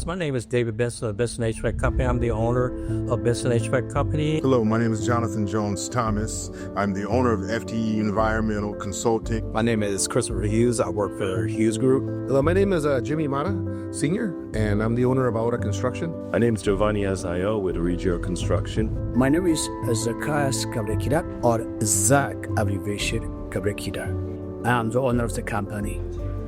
Yes, my name is David Benson of Benson HVAC Company. I'm the owner of Benson HVAC Company. Hello, my name is Jonathan Jones Thomas. I'm the owner of FTE Environmental Consulting. My name is Christopher Hughes. I work for Hughes Group. Hello, my name is Jimmy Mata, Senior, and I'm the owner of Aura Construction. My name is Giovanni Azayo with Regio Construction. My name is Zacchaeus Gabrekida, or Zach abbreviation Gabrekida. I am the owner of the company.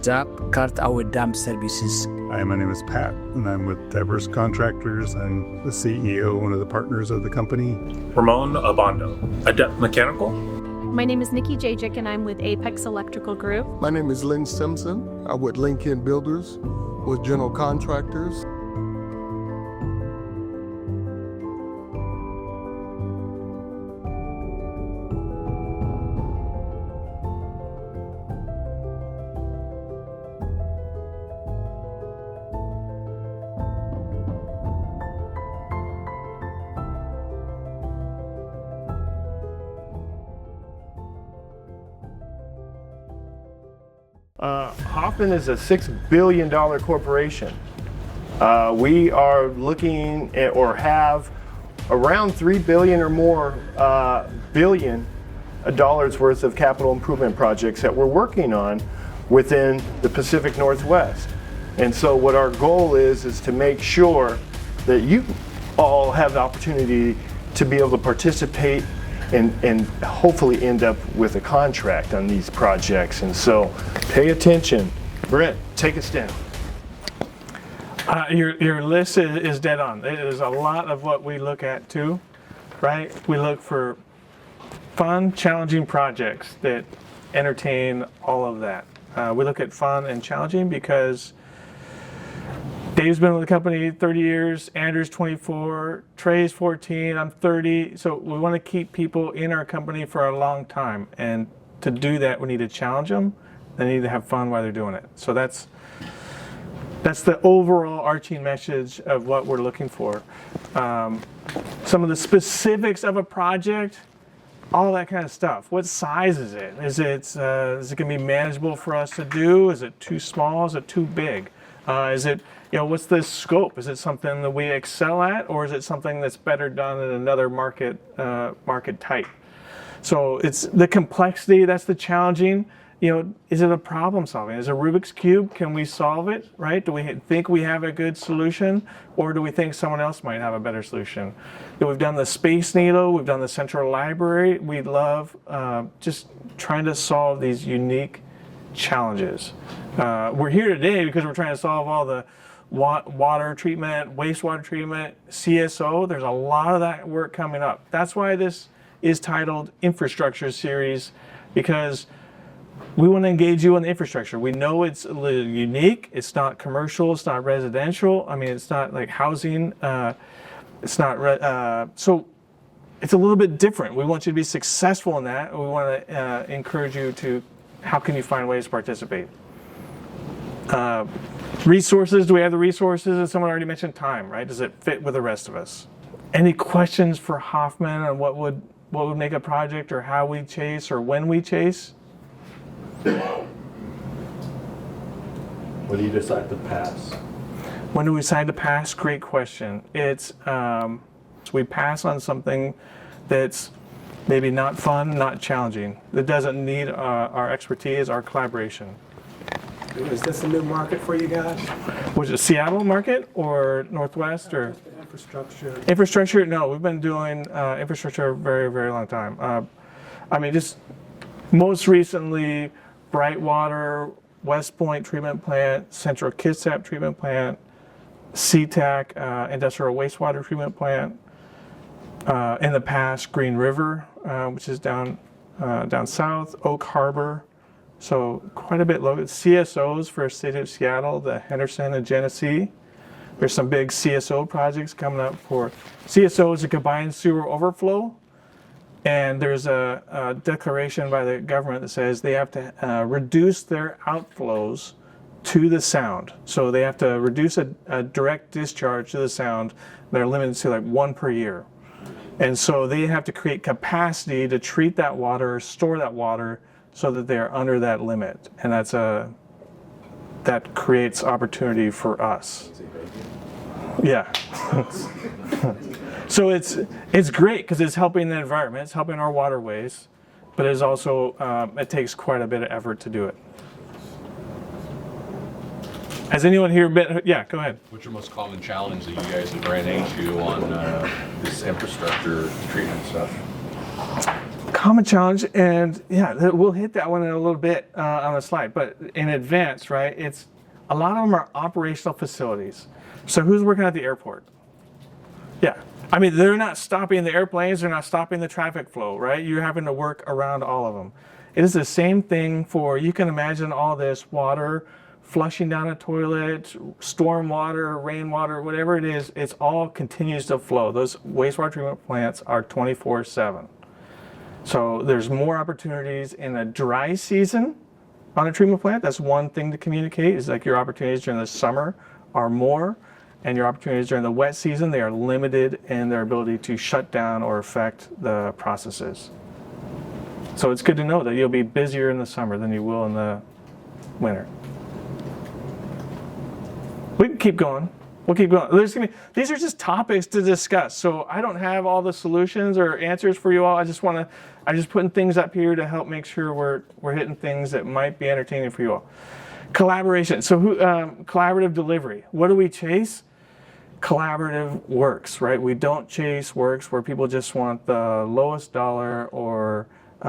Zach Cart Our Dam Services. Hi, my name is Pat, and I'm with Diverse Contractors. I'm the CEO, one of the partners of the company. Ramon Abondo, Adept Mechanical. My name is Nikki Jajic, and I'm with Apex Electrical Group. My name is Lynn Simpson. I'm with Lincoln Builders, with General Contractors. Hoffman is a $6 billion corporation. We are looking at, or have around $3 billion or more billion dollars worth of capital improvement projects that we're working on within the Pacific Northwest. And so what our goal is to make sure that you all have the opportunity to be able to participate and hopefully end up with a contract on these projects. And so pay attention. Brent, take us down. Your list is dead on. It is a lot of what we look at too, right? We look for fun, challenging projects that entertain all of that. We look at fun and challenging because Dave's been with the company 30 years, Andrew's 24, Trey's 14, I'm 30. So we want to keep people in our company for a long time. And to do that, we need to challenge them. They need to have fun while they're doing it. So that's the overall arching message of what we're looking for. Some of the specifics of a project, all that kind of stuff. What size is it? Is it going to be manageable for us to do? Is it too small? Is it too big? Is it, what's the scope? Is it something that we excel at, or is it something that's better done in another market type? So it's the complexity, that's the challenging. Is it a problem solving? Is it a Rubik's Cube? Can we solve it, right? Do we think we have a good solution, or do we think someone else might have a better solution? We've done the Space Needle, we've done the Central Library. We love just trying to solve these unique challenges. We're here today because we're trying to solve all the water treatment, wastewater treatment, CSO. There's a lot of that work coming up. That's why this is titled Infrastructure Series, because we want to engage you on the infrastructure. We know it's a little unique. It's not commercial. It's not residential. I mean, it's not like housing. It's not so. It's a little bit different. We want you to be successful in that. We want to encourage you to. How can you find ways to participate? Resources. Do we have the resources? And someone already mentioned time, right? Does it fit with the rest of us? Any questions for Hoffman on what would make a project, or how we chase, or when we chase? When do you decide to pass? When do we decide to pass? Great question. It's we pass on something that's maybe not fun, not challenging. That doesn't need our expertise, our collaboration. Is this a new market for you guys? Was it Seattle market or Northwest or? Infrastructure. Infrastructure? No, we've been doing infrastructure a very, very long time. Just most recently, Brightwater, West Point treatment plant, Central Kitsap treatment plant, SeaTac industrial wastewater treatment plant. In the past, Green River, which is down south, Oak Harbor. So quite a bit low. CSOs for the city of Seattle, the Henderson and Genesee. There's some big CSO projects coming up for CSO is a combined sewer overflow. And there's a declaration by the government that says they have to reduce their outflows to the sound. So they have to reduce a direct discharge to the sound. They're limited to like 1 per year. And so they have to create capacity to treat that water, store that water, so that they're under that limit. And that creates opportunity for us. Yeah. So it's great because it's helping the environment, it's helping our waterways, but it's also it takes quite a bit of effort to do it. Has anyone here been? Yeah, go ahead. What's your most common challenge that you guys have ran into on this infrastructure treatment stuff? Common challenge, and yeah, we'll hit that one in a little bit on the slide. But in advance, right? It's a lot of them are operational facilities. So who's working at the airport? Yeah, I mean they're not stopping the airplanes, they're not stopping the traffic flow, right? You're having to work around all of them. It is the same thing for, you can imagine all this water flushing down a toilet, storm water, rainwater, whatever it is, it's all continues to flow. Those wastewater treatment plants are 24/7. So there's more opportunities in a dry season on a treatment plant. That's one thing to communicate, is like your opportunities during the summer are more, and your opportunities during the wet season, they are limited in their ability to shut down or affect the processes. So it's good to know that you'll be busier in the summer than you will in the winter. We can keep going. We'll keep going. These are just topics to discuss. So I don't have all the solutions or answers for you all. I'm just putting things up here to help make sure we're hitting things that might be entertaining for you all. Collaboration. So collaborative delivery. What do we chase? Collaborative works, right? We don't chase works where people just want the lowest dollar, or they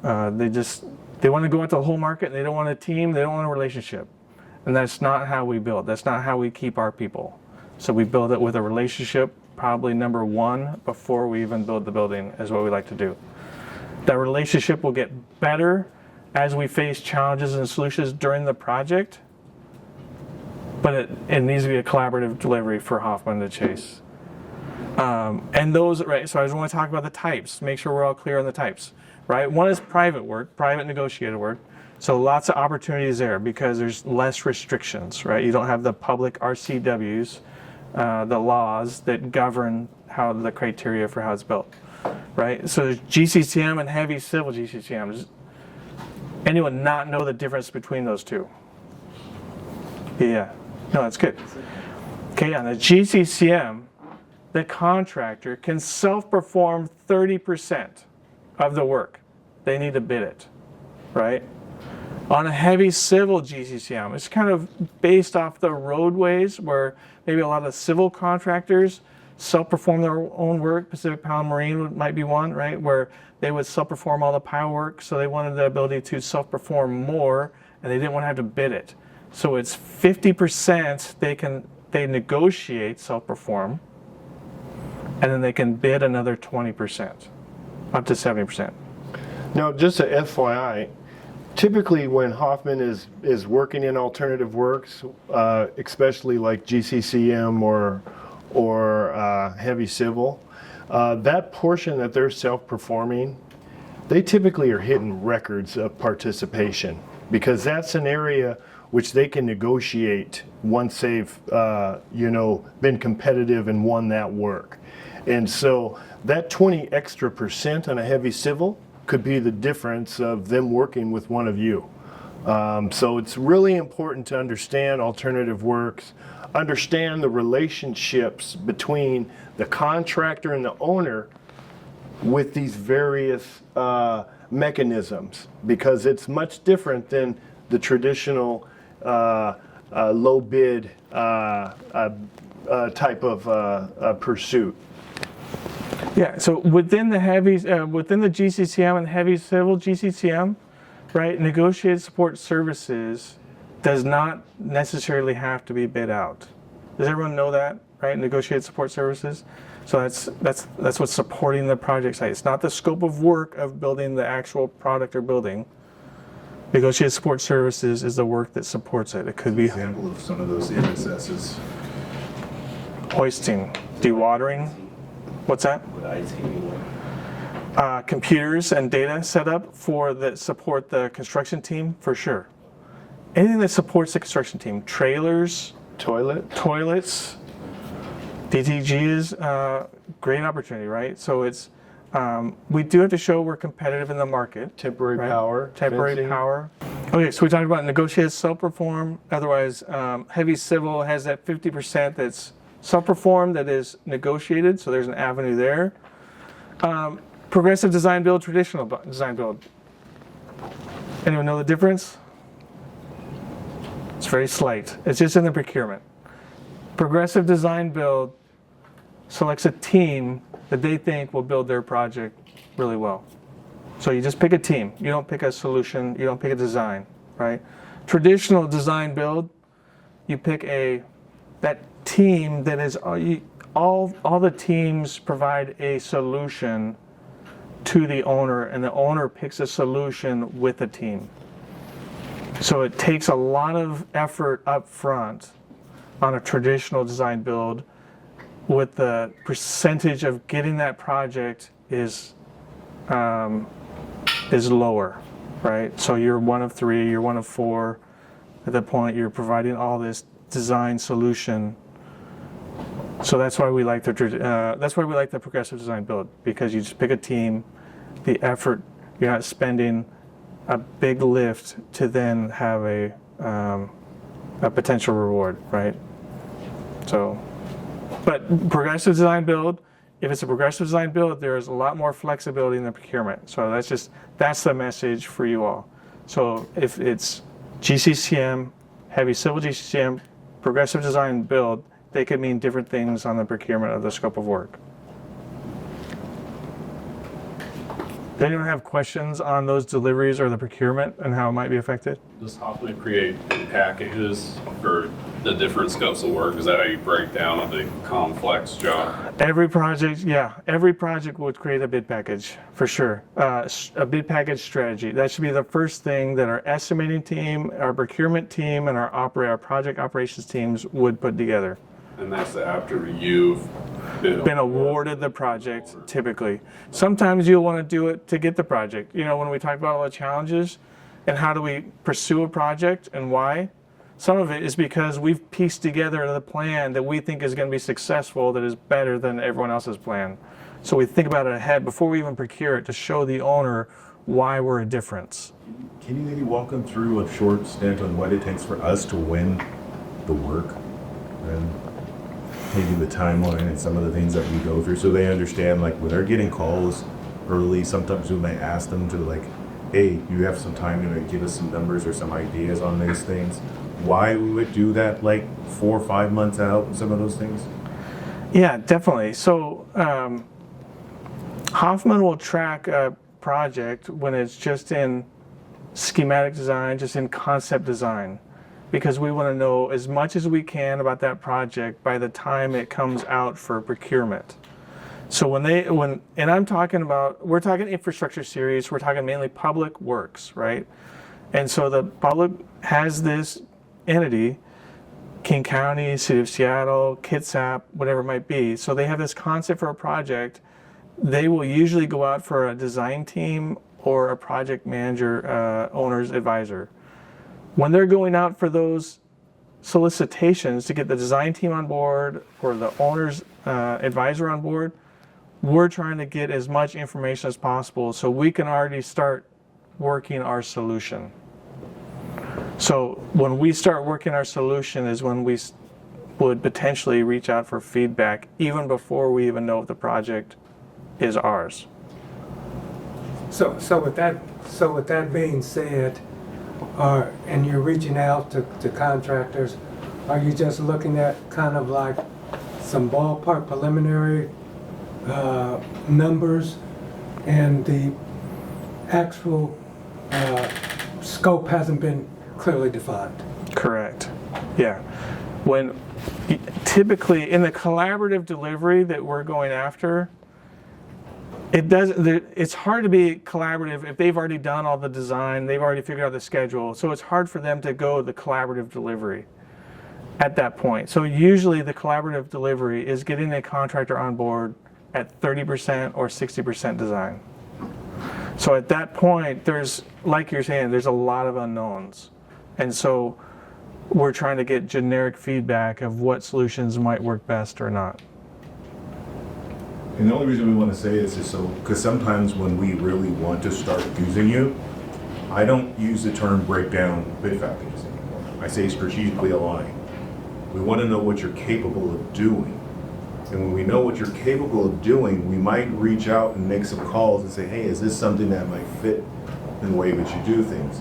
want to go into the whole market and they don't want a team, they don't want a relationship. And that's not how we build. That's not how we keep our people. So we build it with a relationship, probably number one, before we even build the building, is what we like to do. That relationship will get better as we face challenges and solutions during the project, but it needs to be a collaborative delivery for Hoffman to chase. And those, right, so I just want to talk about the types, make sure we're all clear on the types, right? One is private work, private negotiated work. So lots of opportunities there because there's less restrictions, right? You don't have the public RCWs, the laws that govern how the criteria for how it's built, right? So there's GCCM and heavy civil GCCM. Does anyone not know the difference between those two? Yeah, no, that's good. Okay, on the GCCM, the contractor can self-perform 30% of the work. They need to bid it, right? On a heavy civil GCCM, it's kind of based off the roadways where maybe a lot of civil contractors self-perform their own work. Pacific Power Marine might be one, right? Where they would self-perform all the pile work, so they wanted the ability to self-perform more, and they didn't want to have to bid it. So it's 50% they negotiate self-perform, and then they can bid another 20%, up to 70%. Now, just a FYI, typically when Hoffman is working in alternative works, especially like GCCM or heavy civil, that portion that they're self-performing, they typically are hitting records of participation, because that's an area which they can negotiate once they've been competitive and won that work. And so that 20% extra on a heavy civil could be the difference of them working with one of you. So it's really important to understand alternative works, understand the relationships between the contractor and the owner with these various mechanisms, because it's much different than the traditional low bid type of pursuit. Yeah, so within the GCCM and heavy civil GCCM, right, negotiated support services does not necessarily have to be bid out. Does everyone know that, right? Negotiated support services. So that's what's supporting the project site. It's not the scope of work of building the actual product or building. Negotiated support services is the work that supports it. It could be Example of some of those MSSs. Hoisting, dewatering. What's that? Computers and data setup that support the construction team, for sure. Anything that supports the construction team, trailers, toilets, DTG is a great opportunity, right? So it's we do have to show we're competitive in the market. Temporary right? power. Temporary fencing. power. Okay, so we talked about negotiated self-perform. Otherwise, heavy civil has that 50% that's self-perform that is negotiated, so there's an avenue there. Progressive design build, traditional design build. Anyone know the difference? It's very slight. It's just in the procurement. Progressive design build selects a team that they think will build their project really well. So you just pick a team. You don't pick a solution. You don't pick a design, right? Traditional design build, you pick that team that is all the teams provide a solution to the owner, and the owner picks a solution with the team. So it takes a lot of effort up front on a traditional design build, with the percentage of getting that project is lower, right? So you're one of 3, you're one of 4. At that point, you're providing all this design solution. So that's why we like the progressive design build, because you just pick a team, the effort, you're not spending a big lift to then have a potential reward, right? So, but progressive design build, if it's a progressive design build, there's a lot more flexibility in the procurement. So that's the message for you all. So if it's GCCM, heavy civil GCCM, progressive design build, they could mean different things on the procurement of the scope of work. Does anyone have questions on those deliveries or the procurement and how it might be affected? Does Hoffman create packages for the different scopes of work? Is that how you break down the complex job? Every project would create a bid package, for sure. A bid package strategy. That should be the first thing that our estimating team, our procurement team, and our project operations teams would put together. And that's after you've been awarded the project, typically. Sometimes you'll want to do it to get the project. You know, when we talk about all the challenges and how do we pursue a project and why, some of it is because we've pieced together the plan that we think is going to be successful, that is better than everyone else's plan. So we think about it ahead before we even procure it, to show the owner why we're a difference. Can you maybe walk them through a short stint on what it takes for us to win the work? And maybe the timeline and some of the things that we go through, so they understand, like, when they're getting calls early, sometimes we might ask them to, like, hey, you have some time to give us some numbers or some ideas on these things. Why we would do that, like 4 or 5 months out, some of those things? Yeah, definitely. So Hoffman will track a project when it's just in schematic design, just in concept design, because we want to know as much as we can about that project by the time it comes out for procurement. So we're talking infrastructure series, we're talking mainly public works, right? And so the public has this entity, King County, City of Seattle, Kitsap, whatever it might be. So they have this concept for a project. They will usually go out for a design team or a project manager, owner's advisor. When they're going out for those solicitations to get the design team on board or the owner's advisor on board, we're trying to get as much information as possible so we can already start working our solution. So when we start working our solution is when we would potentially reach out for feedback even before we even know if the project is ours. So with that being said, and you're reaching out to contractors, are you just looking at kind of like some ballpark preliminary numbers, and the actual scope hasn't been clearly defined? Correct. Yeah. When typically in the collaborative delivery that we're going after, it's hard to be collaborative if they've already done all the design, they've already figured out the schedule. So it's hard for them to go the collaborative delivery at that point. So usually the collaborative delivery is getting a contractor on board at 30% or 60% design. So at that point, there's, like you're saying, there's a lot of unknowns. And so we're trying to get generic feedback of what solutions might work best or not. And the only reason we want to say this is so, because sometimes when we really want to start using you, I don't use the term breakdown bid packages anymore. I say strategically align. We want to know what you're capable of doing. And when we know what you're capable of doing, we might reach out and make some calls and say, hey, is this something that might fit in the way that you do things?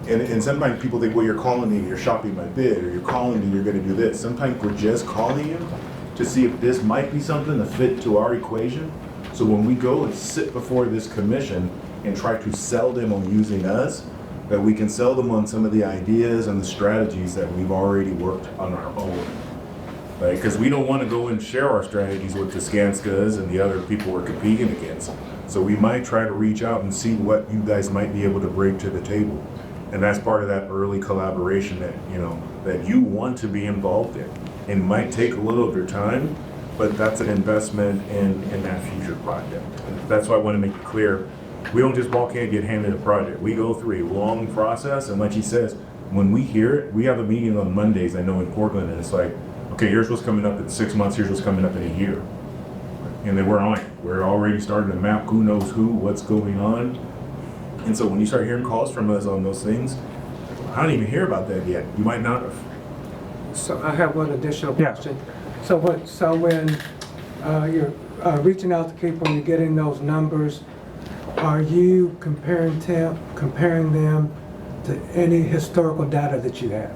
And sometimes people think, well, you're calling me and you're shopping my bid, or you're calling me and you're going to do this. Sometimes we're just calling you to see if this might be something to fit to our equation. So when we go and sit before this commission and try to sell them on using us, that we can sell them on some of the ideas and the strategies that we've already worked on our own. Right? Because we don't want to go and share our strategies with the Skanskas and the other people we're competing against. So we might try to reach out and see what you guys might be able to bring to the table. And that's part of that early collaboration that, that you want to be involved in. It might take a little of your time, but that's an investment in that future project. And that's why I want to make it clear. We don't just walk in and get handed a project. We go through a long process, and like he says, when we hear it, we have a meeting on Mondays, I know in Portland, and it's like, okay, here's what's coming up in 6 months, here's what's coming up in a year. And then we're on it. We're already starting to map who knows who, what's going on. And so when you start hearing calls from us on those things, I don't even hear about that yet. You might not have. So I have one additional question. So when you're reaching out to people and you're getting those numbers, are you comparing them to any historical data that you have?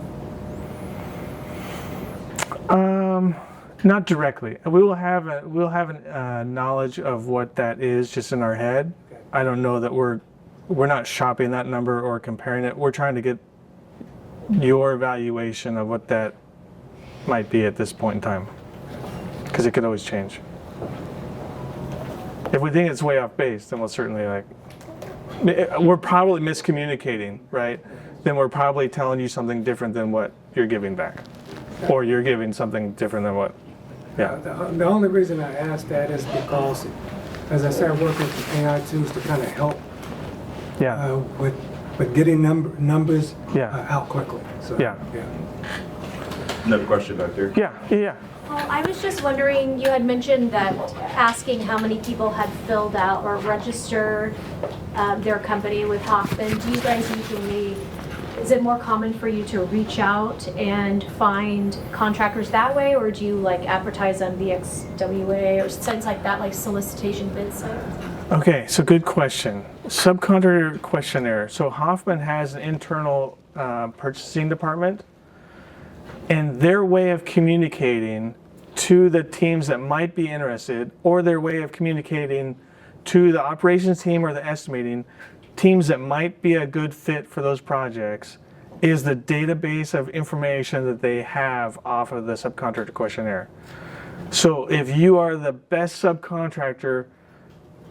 Not directly. We'll have a knowledge of what that is just in our head. Okay. I don't know that we're not shopping that number or comparing it. We're trying to get your evaluation of what that might be at this point in time, because it could always change. If we think it's way off base, then we'll certainly we're probably miscommunicating, right? Then we're probably telling you something different than what you're giving back, or you're giving something different than what. Yeah. The only reason I asked that is because, as I said, I work with AI tools to kind of help. Yeah. With getting numbers out quickly. So, yeah. Another question back there. Yeah. Well, I was just wondering, you had mentioned that asking how many people had filled out or registered their company with Hoffman. Do you guys usually, is it more common for you to reach out and find contractors that way, or do you advertise on VXWA or sites like that, like solicitation bid sites? Okay, so good question. Subcontractor questionnaire. So Hoffman has an internal purchasing department, and their way of communicating to the teams that might be interested, or their way of communicating to the operations team or the estimating teams that might be a good fit for those projects, is the database of information that they have off of the subcontractor questionnaire. So if you are the best subcontractor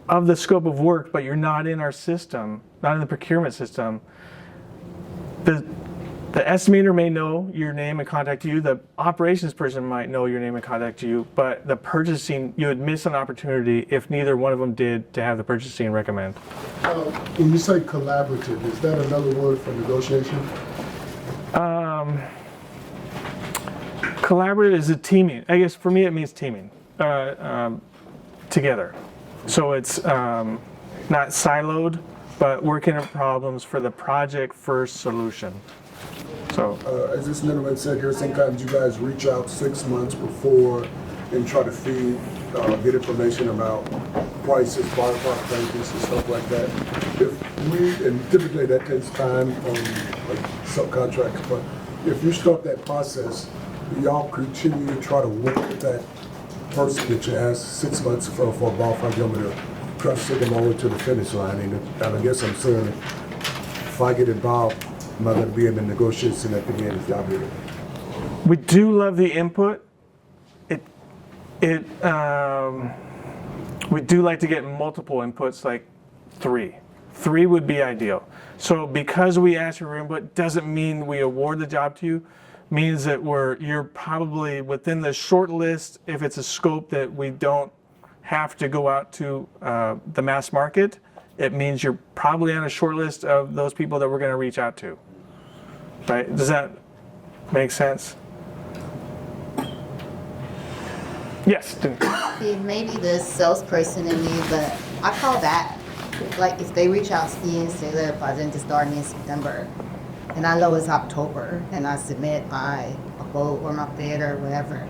of the scope of work, but you're not in our system, not in the procurement system, the estimator may know your name and contact you, the operations person might know your name and contact you, but the purchasing, you would miss an opportunity if neither one of them did to have the purchasing recommend. When you say collaborative, is that another word for negotiation? Collaborative is a teaming. I guess for me it means teaming together. So it's not siloed, but working on problems for the project first solution. So, as this gentleman said here, sometimes you guys reach out 6 months before and try to get information about prices, ballpark prices, and stuff like that. And typically that takes time on subcontracts, but if you start that process, y'all continue to try to work with that person that you asked 6 months for a ballpark number to try to send them over to the finish line. And I guess I'm saying, if I get involved, am I going to be in the negotiation at the end if y'all do it? We do love the input. We do like to get multiple inputs, like 3. 3 would be ideal. So because we ask for input doesn't mean we award the job to you. Means that you're probably within the short list if it's a scope that we don't have to go out to the mass market. It means you're probably on a short list of those people that we're going to reach out to. Right? Does that make sense? Yes. See, maybe the salesperson in me, but I call that like if they reach out to me and say that project is starting in September, and I know it's October, and I submit my vote or my bid or whatever,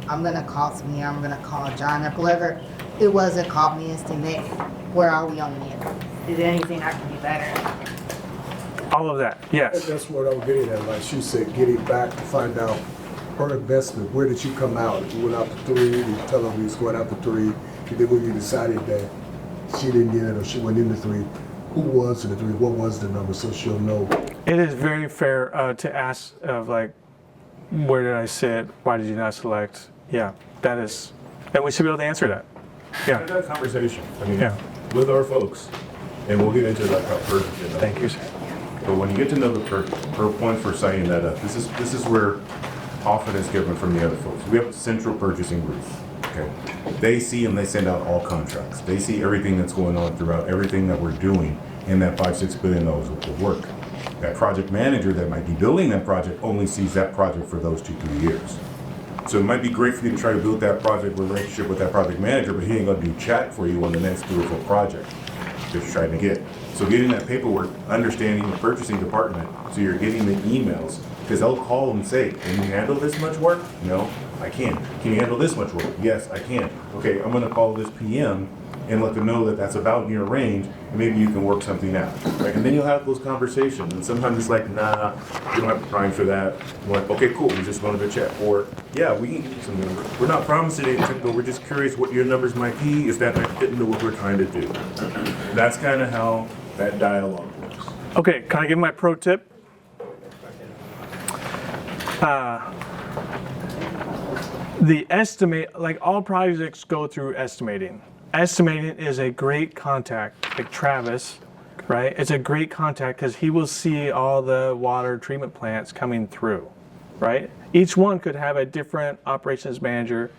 I'm gonna call me, I'm gonna call John or whoever it was that called me and say, Nick, where are we on the end? Is there anything I can do better? All of that, yes. That's what I'm getting at, like she said, get it back to find out her investment, where did you come out? You went out to 3, you tell her we was going out to 3, and then when you decided that she didn't get it or she went into 3, who was in the 3, what was the number, so she'll know. It is very fair to ask of like, where did I sit? Why did you not select? Yeah, that is, and we should be able to answer that. Yeah. Have that conversation. I mean, Yeah. with our folks, and we'll get into like how purchase. Thank you, sir. But when you get to know the per point for signing that up, this is where often is given from the other folks. We have a central purchasing group. Okay, they see and they send out all contracts. They see everything that's going on throughout everything that we're doing in that $5-6 billion worth of work. That project manager that might be building that project only sees that project for those 2-3 years. So it might be great for you to try to build that project relationship with that project manager, but he ain't gonna do chat for you on the next 3 or 4 projects that you're trying to get. So getting that paperwork, understanding the purchasing department, so you're getting the emails, because they'll call and say, can you handle this much work? No, I can't. Can you handle this much work? Yes, I can. Okay, I'm gonna call this PM and let them know that that's about in your range, and maybe you can work something out. Right? And then you'll have those conversations, and sometimes it's like, nah, you don't have the time for that. I'm like, okay, cool, we just wanted to chat. Or, yeah, we can give you some numbers. We're not promising anything, but we're just curious what your numbers might be, if that might fit into what we're trying to do. That's kind of how that dialogue works. Okay, can I give my pro tip? The estimate, like all projects go through estimating. Estimating is a great contact, like Travis, right? It's a great contact because he will see all the water treatment plants coming through, right? Each one could have a different operations manager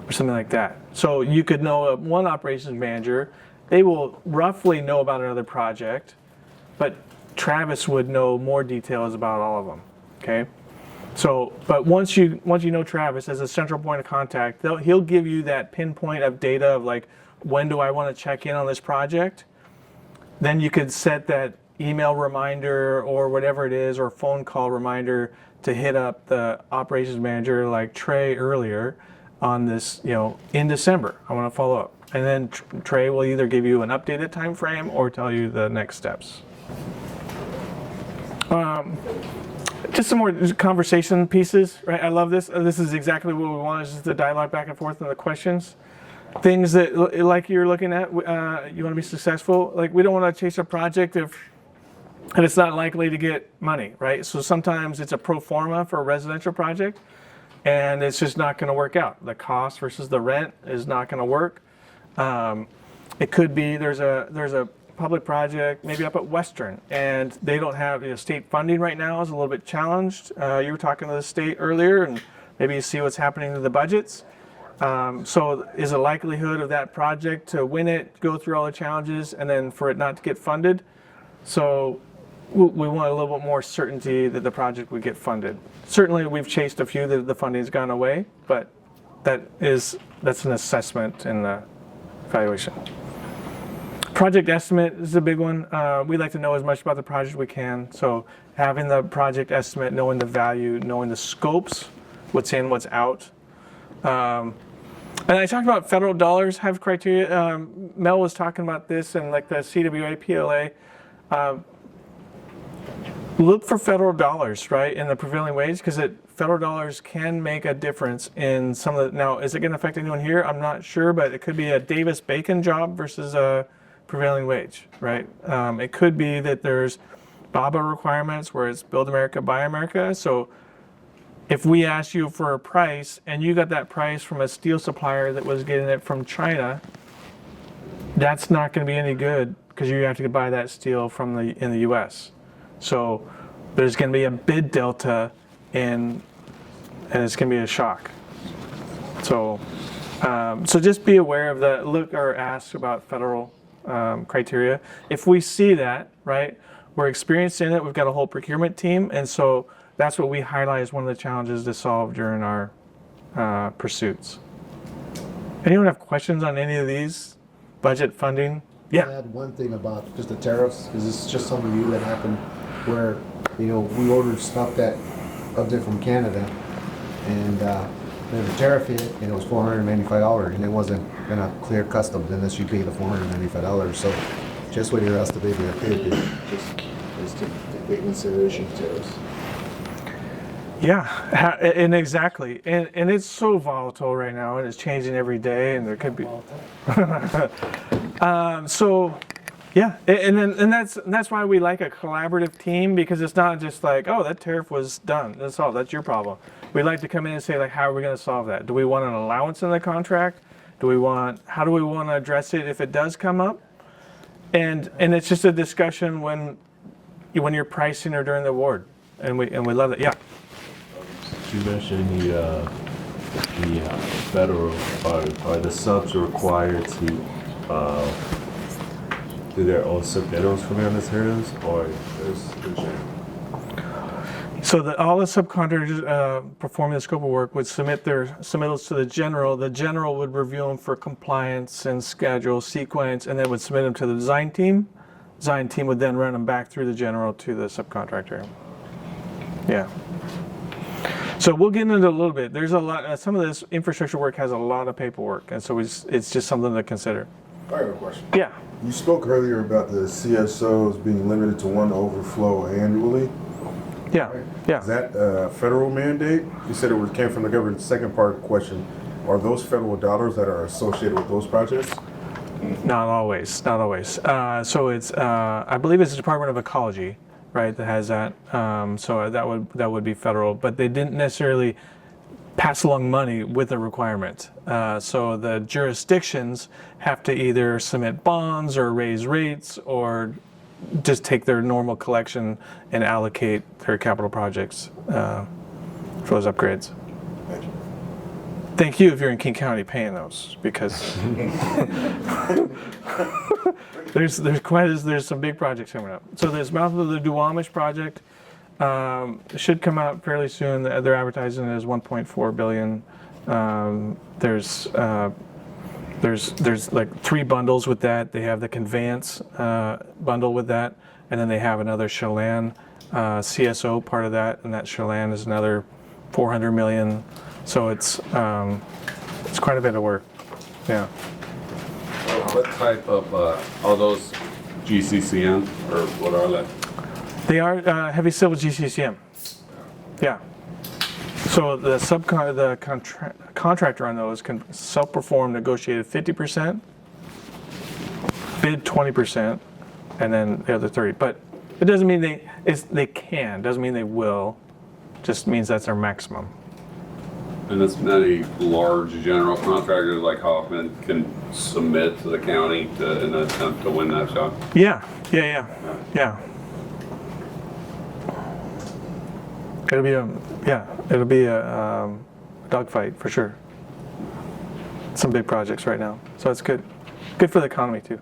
or something like that. So you could know one operations manager, they will roughly know about another project, but Travis would know more details about all of them, okay? So, but once you know Travis as a central point of contact, he'll give you that pinpoint of data of like, when do I want to check in on this project? Then you could set that email reminder or whatever it is, or phone call reminder to hit up the operations manager like Trey earlier on this, in December, I want to follow up. And then Trey will either give you an updated time frame or tell you the next steps. Just some more conversation pieces, right? I love this. This is exactly what we want, is just the dialogue back and forth and the questions. Things that, like you're looking at, you want to be successful. Like, we don't want to chase a project and it's not likely to get money, right? So sometimes it's a pro forma for a residential project and it's just not going to work out. The cost versus the rent is not going to work. It could be there's a public project maybe up at Western and they don't have state funding right now is a little bit challenged. You were talking to the state earlier and maybe you see what's happening to the budgets. So is a likelihood of that project to win it, go through all the challenges, and then for it not to get funded? So we want a little bit more certainty that the project would get funded. Certainly we've chased a few that the funding's gone away, but that's an assessment in the evaluation. Project estimate is a big one. We like to know as much about the project as we can. So having the project estimate, knowing the value, knowing the scopes, what's in, what's out. And I talked about federal dollars have criteria. Mel was talking about this and like the CWA, PLA. Look for federal dollars, right, in the prevailing wage, because federal dollars can make a difference in some of the, now, is it going to affect anyone here? I'm not sure, but it could be a Davis-Bacon job versus a prevailing wage, right? It could be that there's BABA requirements where it's Build America, Buy America. So if we asked you for a price and you got that price from a steel supplier that was getting it from China, that's not going to be any good because you have to buy that steel in the U.S. So there's going to be a bid delta and it's going to be a shock. So just be aware of the look or ask about federal criteria. If we see that, right, we're experienced in it. We've got a whole procurement team, and so that's what we highlight as one of the challenges to solve during our pursuits. Anyone have questions on any of these? Budget, funding, Yeah. I had one thing about just the tariffs, because it's just something new that happened where, we ordered stuff that up there from Canada, and then the tariff hit, and it was $495, and it wasn't gonna clear customs unless you pay the $495. So just what you're asked to pay for that ticket, just to take consideration of tariffs. Yeah, and exactly, and it's so volatile right now, and it's changing every day, and there could be. So, yeah, and that's why we like a collaborative team, because it's not just like, oh, that tariff was done, that's all, that's your problem. We like to come in and say, like, how are we going to solve that? Do we want an allowance in the contract? How do we want to address it if it does come up? And it's just a discussion when you're pricing or during the award, and we love it. Yeah. You mentioned the federal, are the subs required to do their own submittals for their materials, or is the general? So all the subcontractors performing the scope of work would submit their submittals to the general. The general would review them for compliance and schedule, sequence, and then would submit them to the design team. Design team would then run them back through the general to the subcontractor. Yeah. So we'll get into it a little bit. There's a lot. Some of this infrastructure work has a lot of paperwork, and so it's just something to consider. I have a question. Yeah. You spoke earlier about the CSOs being limited to one overflow annually. Yeah. Right? Yeah. Is that a federal mandate? You said it came from the government. Second part of the question: are those federal dollars that are associated with those projects? Not always. Not always. So it's I believe it's the Department of Ecology, right, that has that. So that would be federal, but they didn't necessarily pass along money with a requirement. So the jurisdictions have to either submit bonds or raise rates or just take their normal collection and allocate their capital projects for those upgrades. Thank you. Thank you if you're in King County paying those, because there's some big projects coming up. So there's mouth of the Duwamish project. It should come out fairly soon. They're advertising it as $1.4 billion. There's like 3 bundles with that. They have the conveyance bundle with that, and then they have another Chelan CSO part of that, and that Chelan is another $400 million. So it's quite a bit of work. Yeah. What type of are those GCCM, or what are they? They are heavy civil GCCM. Yeah. So the contractor on those can self-perform negotiated 50%, bid 20%, and then the other 30%. But it doesn't mean they can. Doesn't mean they will. Just means that's their maximum. And as many large general contractors like Hoffman can submit to the county in an attempt to win that job. Yeah. It'll be a dogfight for sure. Some big projects right now, so it's good. Good for the economy too,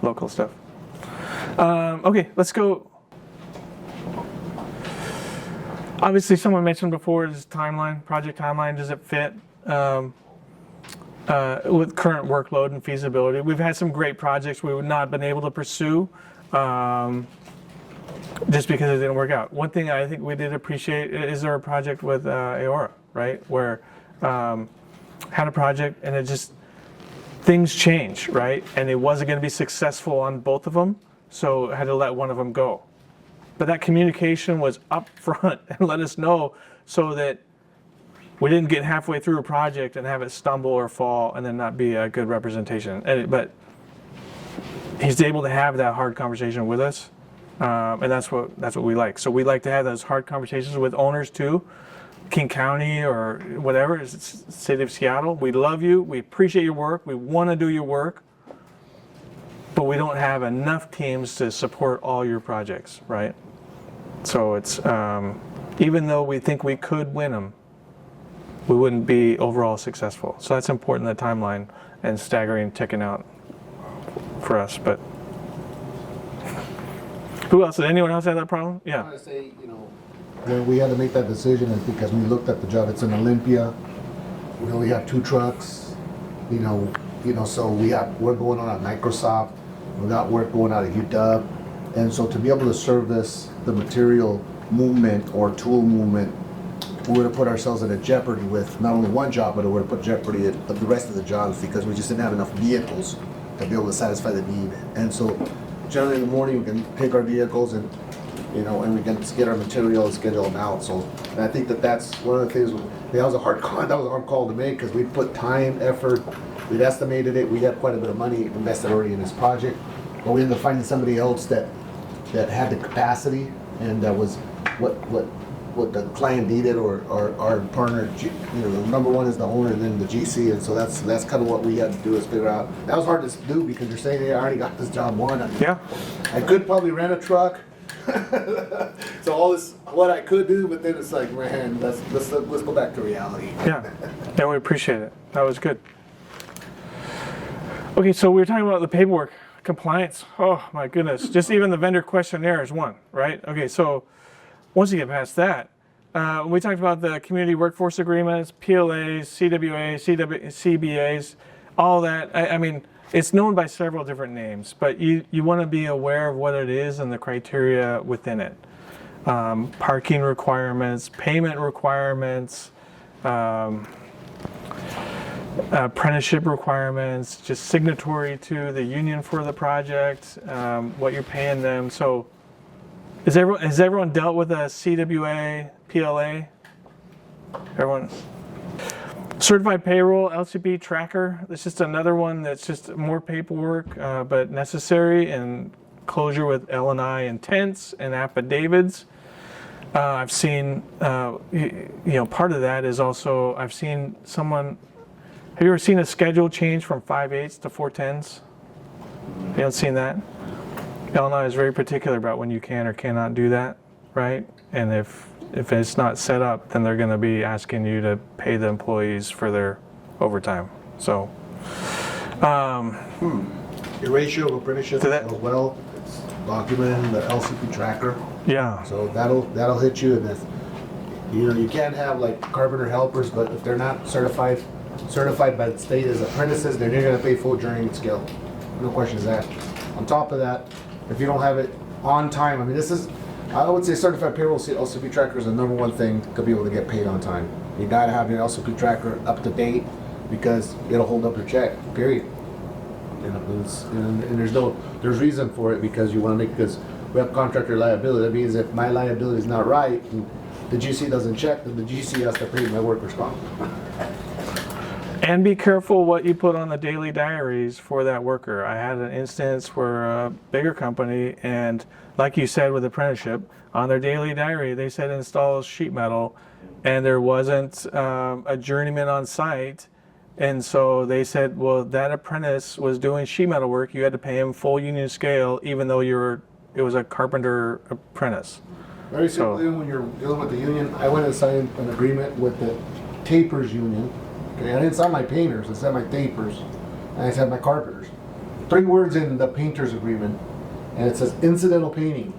local stuff. Okay, let's go. Obviously, someone mentioned before this timeline, project timeline. Does it fit with current workload and feasibility? We've had some great projects we would not have been able to pursue just because it didn't work out. One thing I think we did appreciate is our project with Aora, right? Where had a project and it just, things change, right? And it wasn't going to be successful on both of them, so I had to let one of them go. But that communication was up front and let us know so that we didn't get halfway through a project and have it stumble or fall and then not be a good representation. But he's able to have that hard conversation with us, and that's what we like. So we like to have those hard conversations with owners too, King County or whatever, City of Seattle. We love you. We appreciate your work. We want to do your work. But we don't have enough teams to support all your projects, right? So it's, even though we think we could win them, we wouldn't be overall successful. So that's important, the timeline and staggering, ticking out for us. But who else? Did anyone else have that problem? Yeah. I want to say, when we had to make that decision, it's because we looked at the job. It's in Olympia. We only have 2 trucks. So we're going on at Microsoft. We got work going out of UW. And so to be able to service the material movement or tool movement, we would have put ourselves in a jeopardy with not only one job, but it would have put jeopardy of the rest of the jobs because we just didn't have enough vehicles to be able to satisfy the need. And so generally in the morning, we can take our vehicles and, you know, and we can get our material and schedule them out. So, and I think that that's one of the things, that was a hard call to make because we put time, effort, we'd estimated it, we had quite a bit of money invested already in this project, but we ended up finding somebody else that had the capacity and that was what the client needed or our partner, you know, the number one is the owner and then the GC, and so that's kind of what we had to do is figure out. That was hard to do because you're saying, hey, I already got this job won. Yeah. I could probably rent a truck. So all this, what I could do, but then it's like, man, let's go back to reality. Yeah, yeah, we appreciate it. That was good. Okay, so we were talking about the paperwork, compliance. Oh my goodness, just even the vendor questionnaire is one, right? Okay, so once you get past that, we talked about the community workforce agreements, PLAs, CWA, CBAs, all that. I mean, it's known by several different names, but you want to be aware of what it is and the criteria within it. Parking requirements, payment requirements, apprenticeship requirements, just signatory to the union for the project, what you're paying them. So has everyone dealt with a CWA, PLA? Everyone? Certified payroll, LCP tracker. It's just another one that's just more paperwork, but necessary, and closure with L&I intents and affidavits. I've seen, you know, part of that is also, I've seen someone, have you ever seen a schedule change from 5/8 to 4/10s? You haven't seen that? L&I is very particular about when you can or cannot do that, right? And if it's not set up, then they're going to be asking you to pay the employees for their overtime. So, Your ratio of apprenticeship as well, it's documented in the LCP tracker. Yeah. So that'll hit you, and if you know, you can't have like carpenter helpers, but if they're not certified by the state as apprentices, then you're going to pay full journeyman scale. No questions asked. On top of that, if you don't have it on time, I mean, I would say certified payroll LCP tracker is the number one thing to be able to get paid on time. You gotta have your LCP tracker up to date because it'll hold up your check, period. You know, and there's reason for it because you want to make, because we have contractor liability. That means if my liability is not right and the GC doesn't check, then the GC has to pay my workers' comp. And be careful what you put on the daily diaries for that worker. I had an instance where a bigger company, and like you said with apprenticeship, on their daily diary they said install sheet metal, and there wasn't a journeyman on site, and so they said, well, that apprentice was doing sheet metal work, you had to pay him full union scale even though it was a carpenter apprentice. Very simply, when you're dealing with the union, I went and signed an agreement with the tapers union. Okay, I didn't sign my painters, I signed my tapers, and I signed my carpenters. 3 words in the painters agreement, and it says incidental painting.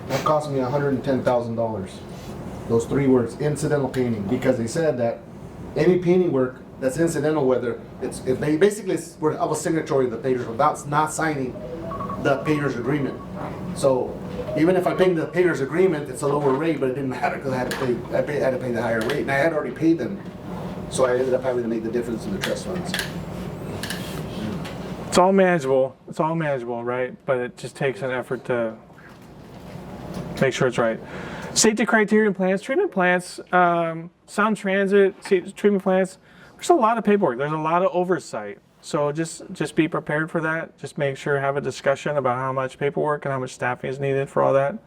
That cost me $110,000. Those 3 words, incidental painting, because they said that any painting work that's incidental, whether I was signatory to the painters without not signing the painters agreement. So even if I paid the painters agreement, it's a lower rate, but it didn't matter because I had to pay the higher rate, and I had already paid them. So I ended up having to make the difference in the trust funds. It's all manageable. It's all manageable, right? But it just takes an effort to make sure it's right. Safety criteria plans, treatment plants, sound transit, treatment plants. There's a lot of paperwork. There's a lot of oversight. So just be prepared for that. Just make sure, have a discussion about how much paperwork and how much staffing is needed for all that.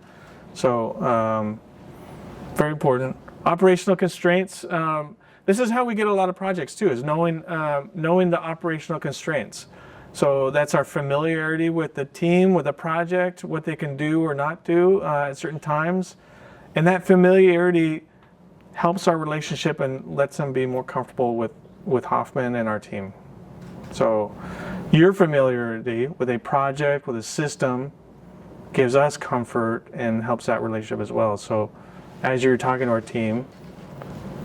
So very important. Operational constraints. This is how we get a lot of projects too, is knowing the operational constraints. So that's our familiarity with the team, with the project, what they can do or not do at certain times. And that familiarity helps our relationship and lets them be more comfortable with Hoffman and our team. So your familiarity with a project, with a system, gives us comfort and helps that relationship as well. So as you're talking to our team,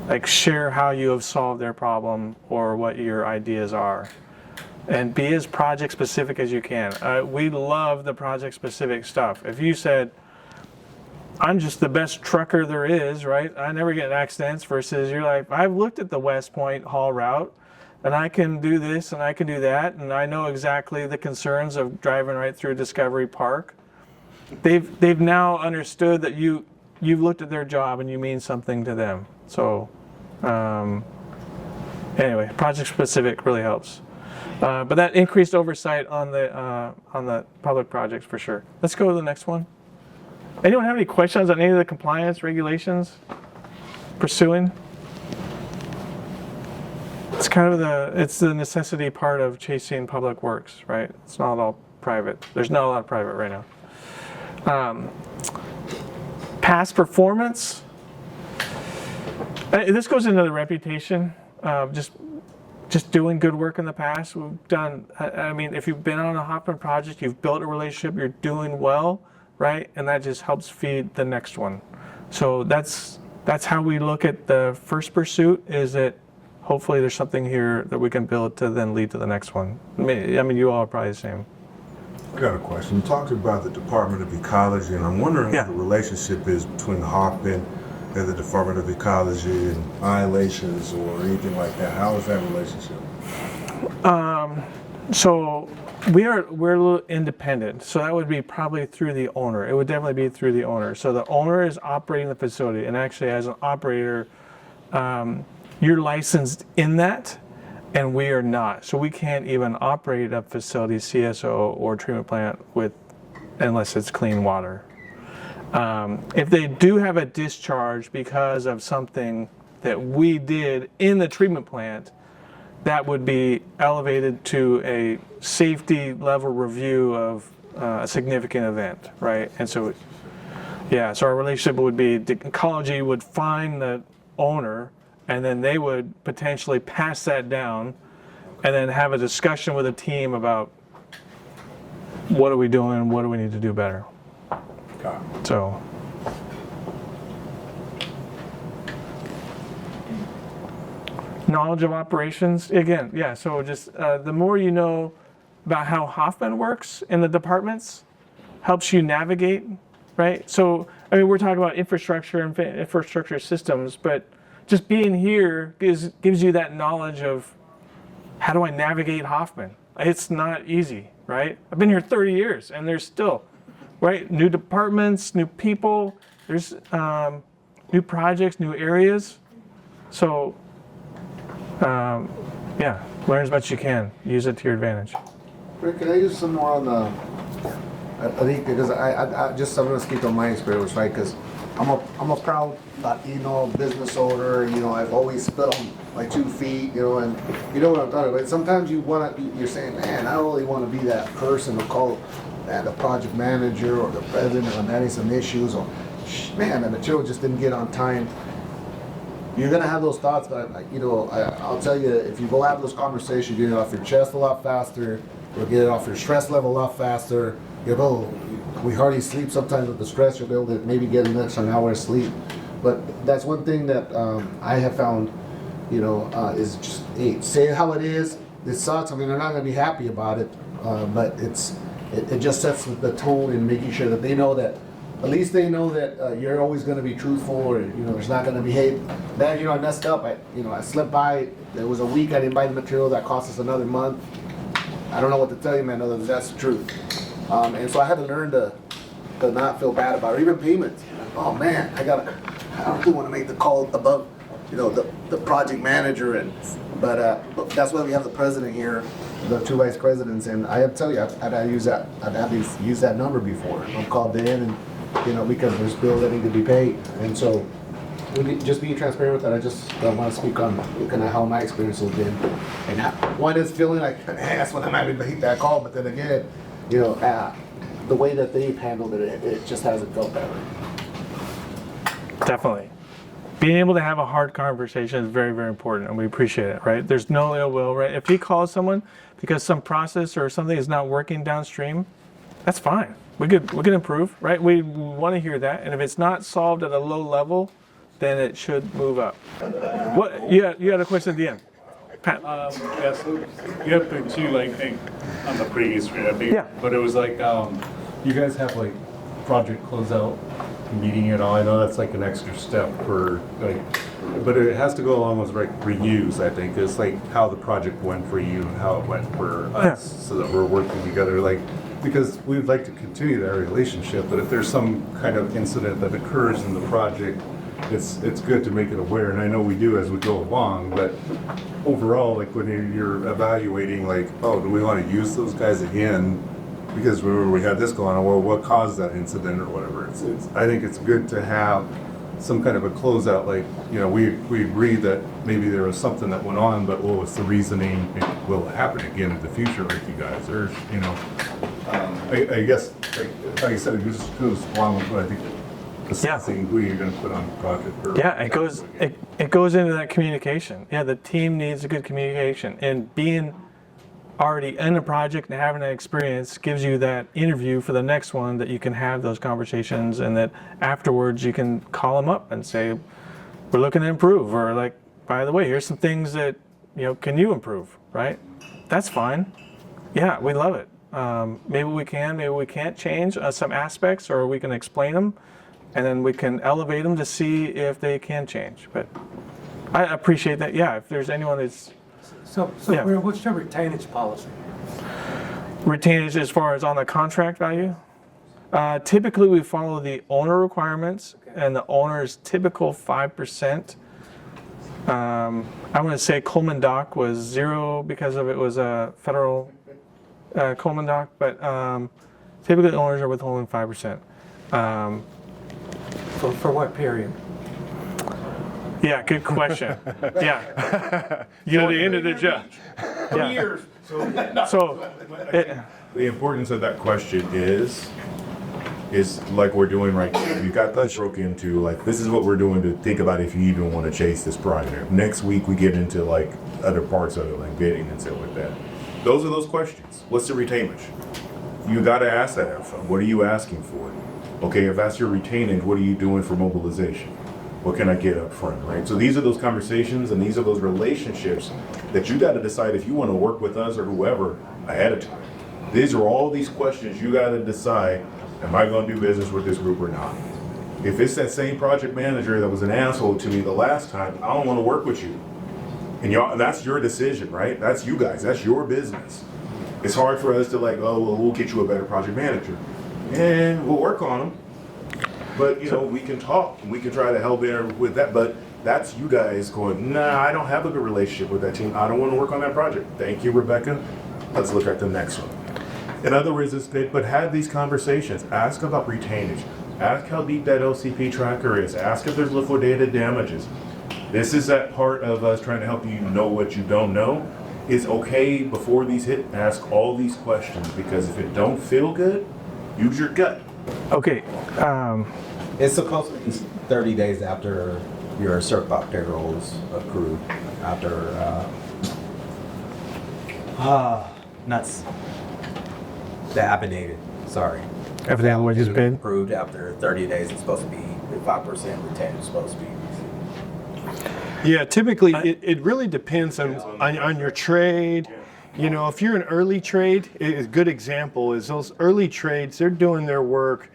like share how you have solved their problem or what your ideas are. and be as project specific as you can. We love the project specific stuff. If you said, I'm just the best trucker there is, right? I never get in accidents, versus you're like, I've looked at the West Point haul route and I can do this and I can do that, and I know exactly the concerns of driving right through Discovery Park. They've now understood that you've looked at their job and you mean something to them. So anyway, project specific really helps. But that increased oversight on the public projects for sure. Let's go to the next one. Anyone have any questions on any of the compliance regulations pursuing? It's kind of the necessity part of chasing public works, right? It's not all private. There's not a lot of private right now. Past performance. This goes into the reputation. Just doing good work in the past. We've done, I mean, if you've been on a Hoffman project, you've built a relationship, you're doing well, right? And that just helps feed the next one. So that's how we look at the first pursuit, is that hopefully there's something here that we can build to then lead to the next one. I mean, you all are probably the same. I got a question. You talked about the Department of Ecology, and I'm wondering what the relationship is between Hoffman and the Department of Ecology, and violations or anything like that. How is that relationship? So we're a little independent. So that would be probably through the owner. It would definitely be through the owner. So the owner is operating the facility, and actually as an operator, you're licensed in that, and we are not. So we can't even operate a facility, CSO or treatment plant, unless it's clean water. If they do have a discharge because of something that we did in the treatment plant, that would be elevated to a safety level review of a significant event, right? And so, so our relationship would be, the ecology would find the owner, and then they would potentially pass that down and then have a discussion with a team about what are we doing, what do we need to do better. So, knowledge of operations, again, so just the more you know about how Hoffman works in the departments helps you navigate, right? So, I mean, we're talking about infrastructure and infrastructure systems, but just being here gives you that knowledge of how do I navigate Hoffman? It's not easy, right? I've been here 30 years and there's still, right? New departments, new people, there's new projects, new areas. So, learn as much as you can. Use it to your advantage. Rick, can I use some more on the, I think, because I'm going to speak on my experience, right? Because I'm a proud Latino business owner, and I've always stood on my 2 feet, and you know what I'm talking about. Sometimes you're saying, man, I don't really want to be that person to call the project manager or the president when having some issues, or man, the material just didn't get on time. You're gonna have those thoughts, but I'll tell you, if you go have those conversations, you get it off your chest a lot faster. You'll get it off your stress level a lot faster. We hardly sleep sometimes with the stress. You'll be able to maybe get an extra hour of sleep. But that's one thing that I have found, is just, hey, say how it is. It sucks. I mean, they're not gonna be happy about it, but it just sets the tone in making sure that they know that. At least they know that you're always going to be truthful, or there's not going to be hate. Then I messed up. I slipped by. There was a week I didn't buy the material that cost us another month. I don't know what to tell you, man. Other than that's the truth. And so I had to learn to not feel bad about it. Or even payments. Oh man, I don't really want to make the call above, the project manager, but that's why we have the president here, the 2 vice presidents, and I have to tell you, I've had to use that number before. I'm called in and. Because there's bills that need to be paid. And so, just being transparent with that, I just want to speak on kind of how my experience has been. And one is feeling like, hey, that's when I'm having to hate that call, but then again, the way that they've handled it just hasn't felt better. Definitely. Being able to have a hard conversation is very, very important, and we appreciate it, right? There's no ill will, right? If he calls someone because some process or something is not working downstream, that's fine. We could improve, right? We want to hear that, and if it's not solved at a low level, then it should move up. What you had a question at the end? Pat. Yeah, so you have the two, like, on the previous, Yeah. but it was like, you guys have like project closeout meeting and all. I know that's like an extra step for like, but it has to go along with like reviews. I think it's like how the project went for you and how it went for us, so that we're working together. Like, because we would like to continue that relationship, but if there's some kind of incident that occurs in the project, it's good to make it aware, and I know we do as we go along, but overall, like when you're evaluating, like, oh, do we want to use those guys again? Because we had this going on, well, what caused that incident or whatever. I think it's good to have some kind of a closeout, like, you know, we agreed that maybe there was something that went on, but what was the reasoning? Will it happen again in the future with you guys? Or, you know, I guess, like I said, it just goes along with what I think assessing who you're going to put on the project. Or It goes into that communication. Yeah, the team needs a good communication, and being already in a project and having that experience gives you that interview for the next one, that you can have those conversations, and that afterwards you can call them up and say, we're looking to improve, or like, by the way, here's some things that, you know, can you improve, right? That's fine. Yeah, we love it. Maybe we can't change some aspects, or we can explain them, and then we can elevate them to see if they can change. But I appreciate that. Yeah, if there's anyone that's... So Yeah. what's your retainage policy? Retainage as far as on the contract value? Typically, we follow the owner requirements, and the owner's typical 5%. I'm going to say Coleman Dock was 0 because of it was a federal Coleman Dock, but typically owners are withholding 5%. For what period? Yeah, good question. Yeah. You know, the end of the job. Yeah. Years. So the importance of that question is like we're doing right now. You got that broke into, like, this is what we're doing to think about if you even want to chase this project. Next week we get into like other parts of it, like bidding and stuff like that. Those are those questions. What's the retainage? You got to ask that up front. What are you asking for? Okay, if that's your retainage, what are you doing for mobilization? What can I get up front, right? So these are those conversations and these are those relationships that you got to decide if you want to work with us or whoever ahead of time. These are all these questions you got to decide, am I going to do business with this group or not? If it's that same project manager that was an asshole to me the last time, I don't want to work with you. And y'all, that's your decision, right? That's you guys, that's your business. It's hard for us to like, oh, well, we'll get you a better project manager. And we'll work on them. But, you know, we can talk and we can try to help there with that. But that's you guys going, nah, I don't have a good relationship with that team. I don't want to work on that project. Thank you, Rebecca. Let's look at the next one. In other words, but have these conversations. Ask about retainage. Ask how deep that LCP tracker is. Ask if there's liquidated damages. This is that part of us trying to help you know what you don't know. It's okay before these hit, ask all these questions, because if it don't feel good, use your gut. Okay. It's supposed to be 30 days after your certified payroll is approved. After, the affidavit, sorry. Affidavit, what is been approved after 30 days. It's supposed to be the 5% retained. It's supposed to be. Yeah, typically it really depends on your trade. You know, if you're an early trade, a good example is those early trades, they're doing their work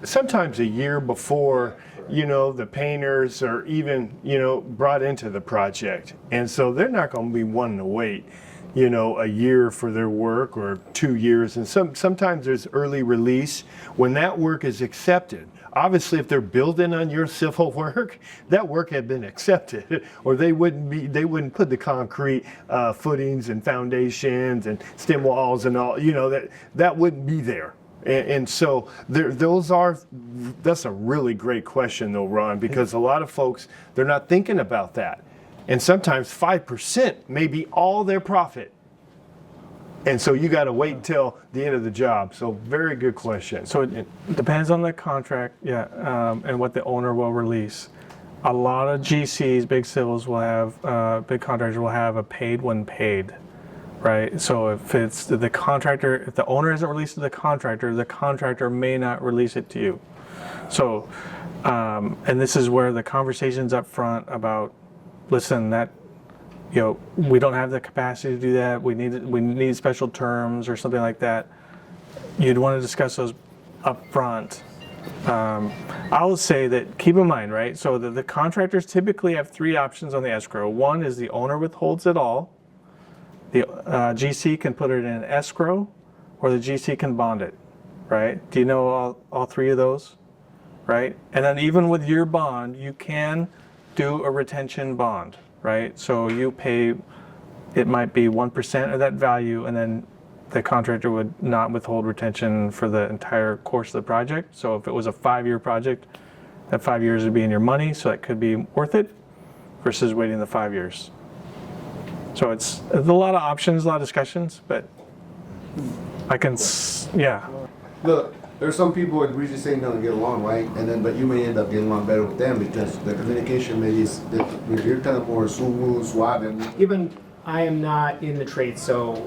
sometimes a year before, you know, the painters are even, you know, brought into the project. And so they're not going to be wanting to wait, you know, a year for their work or 2 years. And sometimes there's early release when that work is accepted. Obviously, if they're building on your civil work, that work had been accepted, or they wouldn't put the concrete footings and foundations and stem walls and all, you know, that wouldn't be there. And so that's a really great question though, Ron, because a lot of folks, they're not thinking about that. And sometimes 5% may be all their profit. And so you got to wait until the end of the job. So very good question. So it depends on the contract, yeah, and what the owner will release. A lot of GCs, big civils will have, big contractors will have a paid when paid, right? So if it's the contractor, if the owner hasn't released to the contractor may not release it to you. So, and this is where the conversation's up front about, listen, that we don't have the capacity to do that. We need special terms or something like that. You'd want to discuss those up front. I will say that keep in mind, right? So the contractors typically have 3 options on the escrow. One is the owner withholds it all. The GC can put it in escrow, or the GC can bond it, right? Do you know all 3 of those, right? And then even with your bond, you can do a retention bond, right? So you pay, it might be 1% of that value, and then the contractor would not withhold retention for the entire course of the project. So if it was a 5-year project, that 5 years would be in your money, so that could be worth it versus waiting the 5 years. So it's a lot of options, a lot of discussions, but I can, yeah. Look, there's some people in Region St. don't get along, right? And then, but you may end up getting along better with them because the communication maybe is, you're kind of more smooth, suave, and Even I am not in the trade, so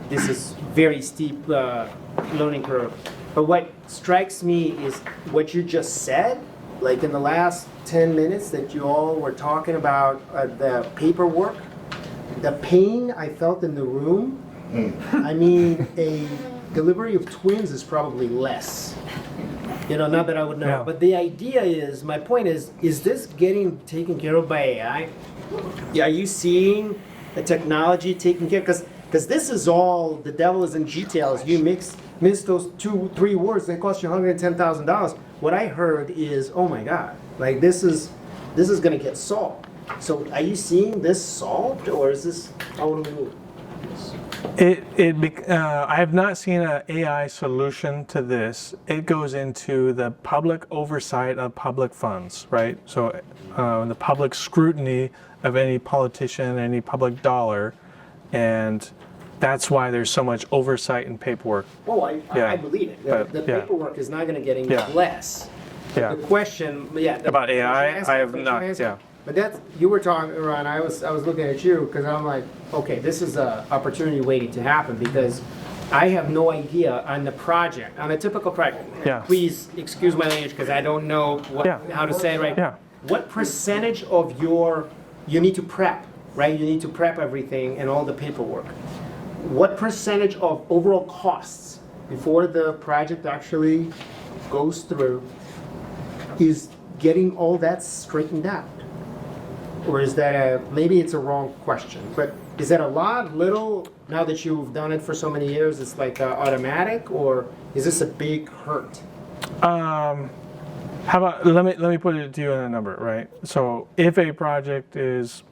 this is very steep learning curve. But what strikes me is what you just said, like in the last 10 minutes that you all were talking about the paperwork, the pain I felt in the room. I mean, a delivery of twins is probably less. Not that I would know. Yeah. But the idea is, my point is this getting taken care of by AI? Are you seeing the technology taking care? Because this is all, the devil is in details. You miss those 2-3 words, they cost you $110,000. What I heard is, oh my God, like this is going to get solved. So are you seeing this solved, or is this out of the loop? I have not seen an AI solution to this. It goes into the public oversight of public funds, right? So the public scrutiny of any politician, any public dollar, and that's why there's so much oversight and paperwork. Oh, I believe it. The paperwork is not going to get any less. Yeah. The question, about AI, I have not. Yeah. But that's, you were talking, Ron, I was looking at you because I'm like, okay, this is an opportunity waiting to happen because I have no idea on the project, on a typical project. Yeah. Please excuse my language because I don't know how to say it right. Yeah. What percentage of you need to prep, right? You need to prep everything and all the paperwork. What percentage of overall costs before the project actually goes through is getting all that straightened out? Or is that maybe it's a wrong question, but is that a lot, little, now that you've done it for so many years, it's like automatic, or is this a big hurt? How about, let me put it to you in a number, right? So if a project is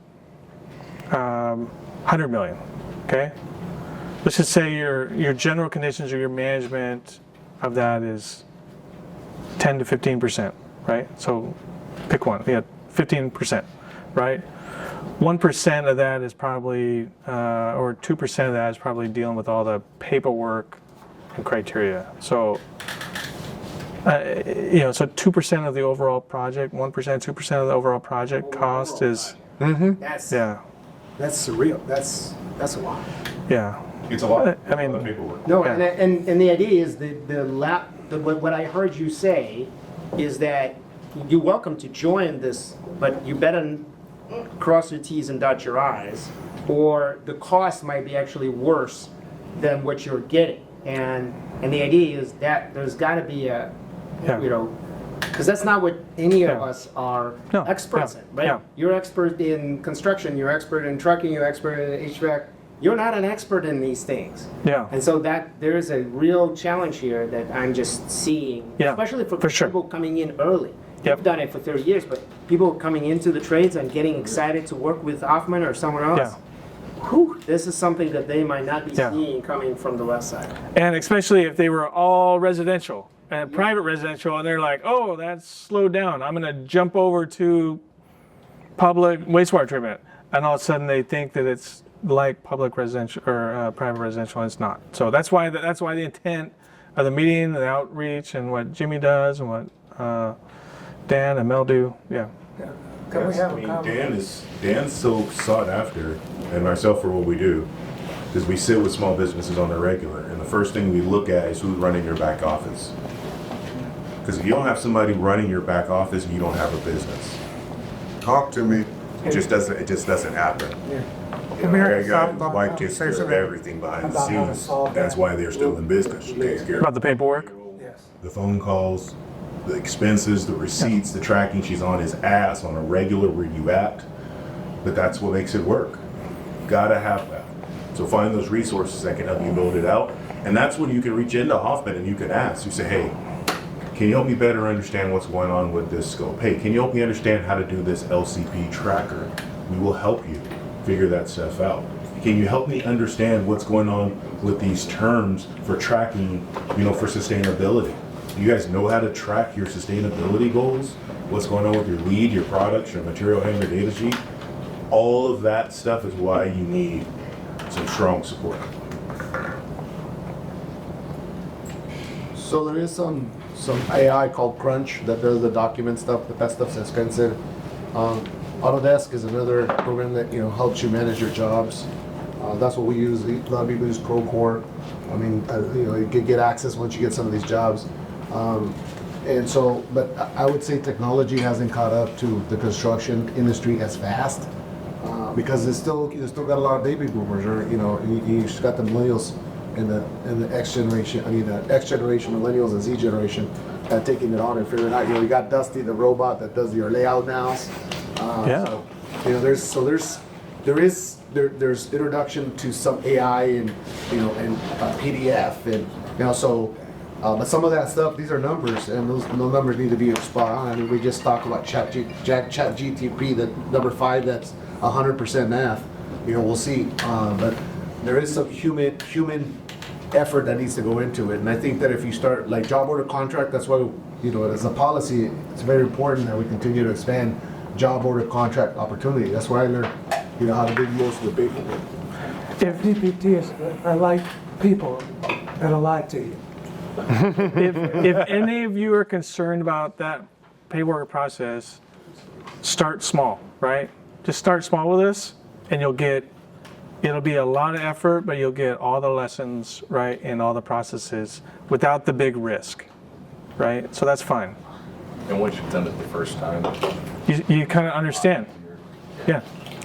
100 million, okay? Let's just say your general conditions or your management of that is 10 to 15%, right? So pick one, 15%. Right? 1% of that is probably, or 2% of that is probably dealing with all the paperwork and criteria. So, so 2% of the overall project, 1%, 2% of the overall project cost is. That's surreal. That's a lot. Yeah. It's a lot. I mean, paperwork. No, and the idea is what I heard you say is that you're welcome to join this, but you better cross your T's and dot your I's, or the cost might be actually worse than what you're getting. And the idea is that there's got to be a, because that's not what any of us are experts in, right? Yeah. You're expert in construction, you're expert in trucking, you're expert in HVAC. You're not an expert in these things. Yeah. And so that there is a real challenge here that I'm just seeing, especially for people coming in early. You've done it for 30 years, but people coming into the trades and getting excited to work with Hoffman or somewhere else, this is something that they might not be seeing coming from the west side. And especially if they were all residential and private residential, and they're like, oh, that's slowed down. I'm going to jump over to public wastewater treatment. And all of a sudden they think that it's like public residential or private residential, and it's not. So that's why the intent of the meeting, the outreach, and what Jimmy does, and what Dan and Mel do. Yeah. Can we have a comment? Dan's so sought after, and myself for what we do, is we sit with small businesses on the regular, and the first thing we look at is who's running your back office. Because if you don't have somebody running your back office, you don't have a business. Talk to me. It just doesn't happen. American That guy, wife takes care of everything behind the scenes. That's why they're still in business. She takes care About of the paperwork? the phone calls, the expenses, the receipts, the tracking. She's on his ass on a regular where you at. But that's what makes it work. Gotta have that. So find those resources that can help you build it out. And that's when you can reach into Hoffman and you can ask. You say, hey, can you help me better understand what's going on with this scope? Hey, can you help me understand how to do this LCP tracker? We will help you figure that stuff out. Can you help me understand what's going on with these terms for tracking, for sustainability? You guys know how to track your sustainability goals? What's going on with your lead, your products, your material handler data sheet? All of that stuff is why you need some strong support. So there is some AI called Crunch that does the document stuff, but that stuff's expensive. Autodesk is another program that helps you manage your jobs. That's what we use. A lot of people use Procore. I mean, you can get access once you get some of these jobs. And so, but I would say technology hasn't caught up to the construction industry as fast because you still got a lot of baby boomers, or you just got the millennials and the X generation. I mean, the X generation, millennials, and Z generation taking it on and figuring out. You got Dusty, the robot that does your layout now. So, there's introduction to some AI and PDF and so. But some of that stuff, these are numbers, and those numbers need to be spot on. I mean, we just talked about ChatGTP, the number 5, that's 100% math. We'll see. But there is some human effort that needs to go into it. And I think that if you start, like job order contract, that's why, as a policy, it's very important that we continue to expand job order contract opportunity. That's where I learned, how to do most of the paperwork. If DPT are like people that'll lie to you. if any of you are concerned about that paperwork process, start small, right? Just start small with this, and it'll be a lot of effort, but you'll get all the lessons, right, and all the processes without the big risk, right? So that's fine. And once you've done it the first time, you kind of understand. Yeah,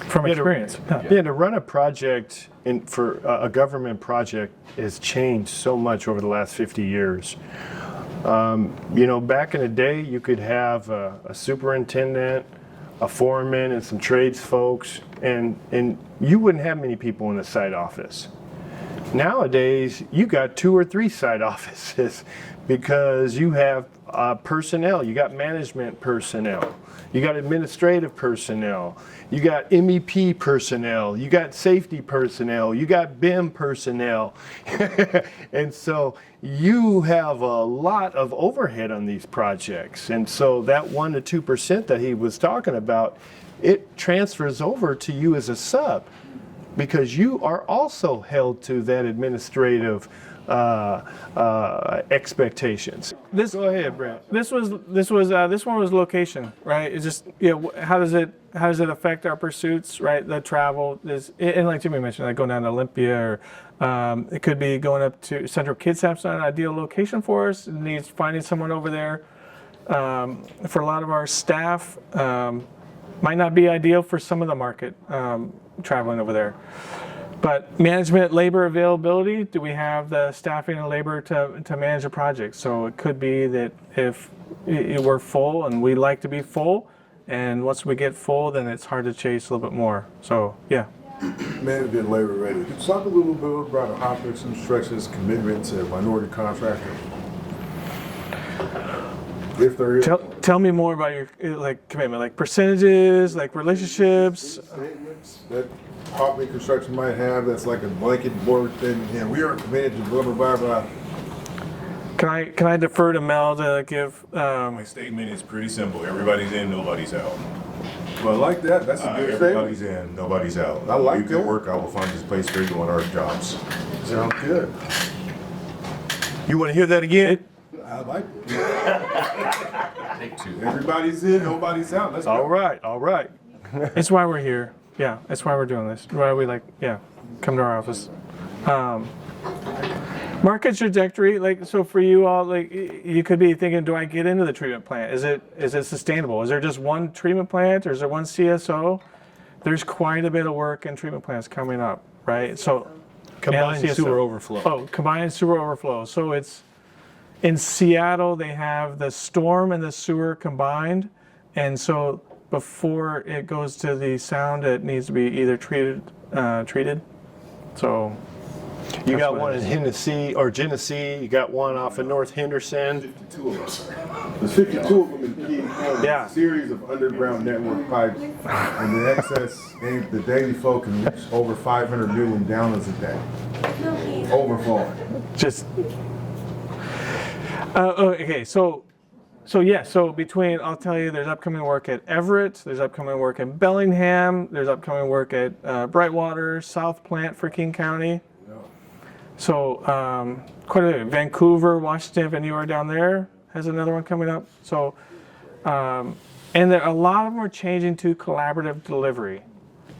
from experience. Yeah, to run a project for a government project has changed so much over the last 50 years. Back in the day, you could have a superintendent, a foreman, and some trades folks, and you wouldn't have many people in the site office. Nowadays, you got 2 or 3 site offices because you have personnel, you got management personnel, you got administrative personnel, you got MEP personnel, you got safety personnel, you got BIM personnel. And so you have a lot of overhead on these projects. And so that 1% to 2% that he was talking about, it transfers over to you as a sub because you are also held to that administrative expectations. Go ahead, Brent. This one was location, right? It's just how does it affect our pursuits, right? The travel is, and like Jimmy mentioned, like going down to Olympia, or it could be going up to Central Kitsap's not an ideal location for us. It needs finding someone over there. For a lot of our staff, might not be ideal for some of the market traveling over there. But management, labor availability, do we have the staffing and labor to manage a project? So it could be that if we're full and we like to be full, and once we get full, then it's hard to chase a little bit more. So, yeah. Management, labor ready. Could you talk a little bit about Hoffman Construction's commitment to minority contractors? If there is. Tell me more about your commitment, like percentages, like relationships. Statements that Hoffman Construction might have that's like a blanket board thing. Yeah, we are committed to blah, blah, blah, blah. Can I defer to Mel to give? My statement is pretty simple. Everybody's in, nobody's out. Well, I like that. That's a good Everybody's statement. in, nobody's out. I like you that. can work, I will find this place for you on our jobs. Sounds good. You want to hear that again? I like it. take 2. Everybody's in, nobody's out. Let's go. All right. It's why we're here. Yeah, that's why we're doing this. Why we come to our office. Market trajectory, so for you all, you could be thinking, do I get into the treatment plant? Is it sustainable? Is there just one treatment plant, or is there one CSO? there's quite a bit of work in treatment plants coming up, right? So Combined and sewer overflow. Oh, combined sewer overflow. So it's in Seattle, they have the storm and the sewer combined, and so before it goes to the sound, it needs to be either treated. So you got one in Genesee, you got one off of North Henderson. 52 of us. There's 52 of them in King County. Yeah. A series of underground network pipes. And the excess, the daily flow can reach over 500 million gallons a day. Overflowing. Just okay. So between, I'll tell you, there's upcoming work at Everett, there's upcoming work in Bellingham, there's upcoming work at Brightwater, South Plant for King County. So quite a bit. Vancouver, Washington, if anywhere down there, has another one coming up. So, and there, a lot of them are changing to collaborative delivery.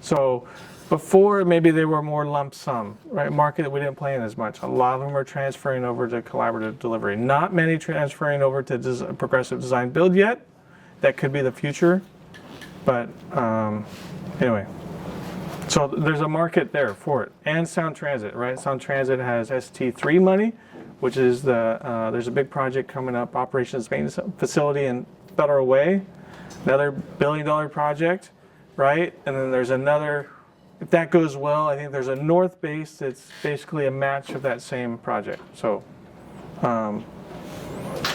So before, maybe they were more lump sum, right? Market that we didn't play in as much. A lot of them are transferring over to collaborative delivery. Not many transferring over to progressive design build yet. That could be the future. But anyway. So there's a market there for it. And Sound Transit, right? Sound Transit has ST3 money, which is there's a big project coming up, operations maintenance facility in Federal Way, another $1 billion project, right? And then there's another, if that goes well, I think there's a north base that's basically a match of that same project. So,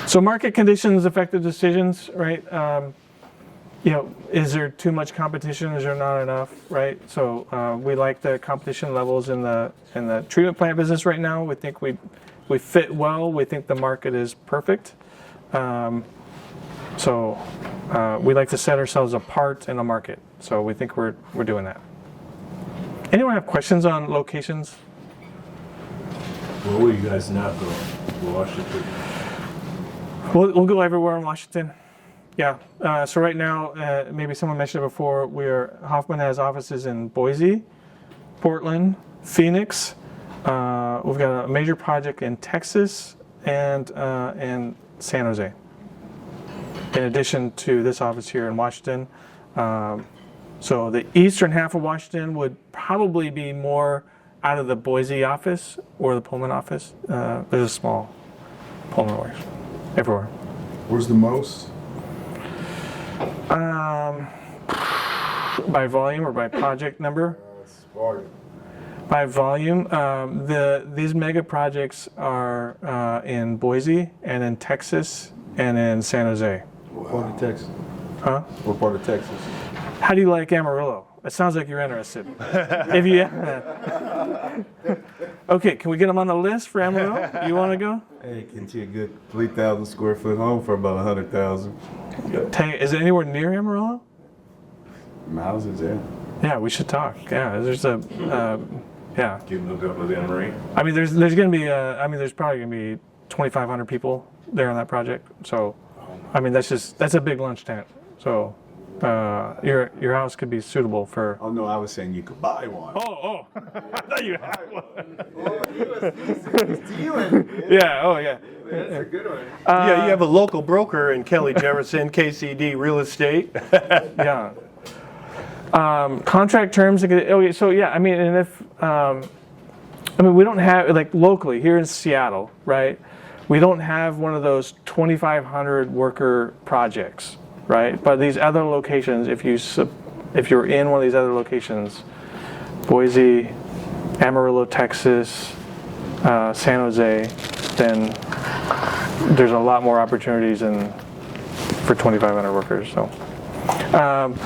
so market conditions affect the decisions, right? Is there too much competition? Is there not enough, right? So we like the competition levels in the treatment plant business right now. We think we fit well. We think the market is perfect. So we like to set ourselves apart in the market. So we think we're doing that. Anyone have questions on locations? Where will you guys not go? Washington? We'll go everywhere in Washington. Yeah. So right now, maybe someone mentioned it before, Hoffman has offices in Boise, Portland, Phoenix. We've got a major project in Texas and San Jose. In addition to this office here in Washington. So the eastern half of Washington would probably be more out of the Boise office or the Pullman office. There's a small Pullman office everywhere. Where's the most? By volume or by project number? Volume. By volume, these mega projects are in Boise and in Texas and in San Jose. What part of Texas? Huh? What part of Texas? How do you like Amarillo? It sounds like you're interested. If you, okay, can we get them on the list for Amarillo? You want to go? Hey, can you a good 3,000 square foot home for about 100,000? Is it anywhere near Amarillo? Houses, yeah. Yeah, we should talk. Yeah, there's a, yeah. Get moved up with Anna Marie. I mean, there's going to be, there's probably going to be 2,500 people there on that project. So, I mean, that's a big lunch tent. So, your house could be suitable for. Oh no, I was saying you could buy one. Oh, I thought you had one. Yeah, oh yeah. That's a good one. Yeah, you have a local broker in Kelly Jefferson, KCD Real Estate. Yeah. Contract terms. Okay, so yeah, I mean, and if we don't have, like, locally here in Seattle, right? We don't have one of those 2,500 worker projects, right? But these other locations, if you're in one of these other locations, Boise, Amarillo, Texas, San Jose, then there's a lot more opportunities for 2,500 workers. So,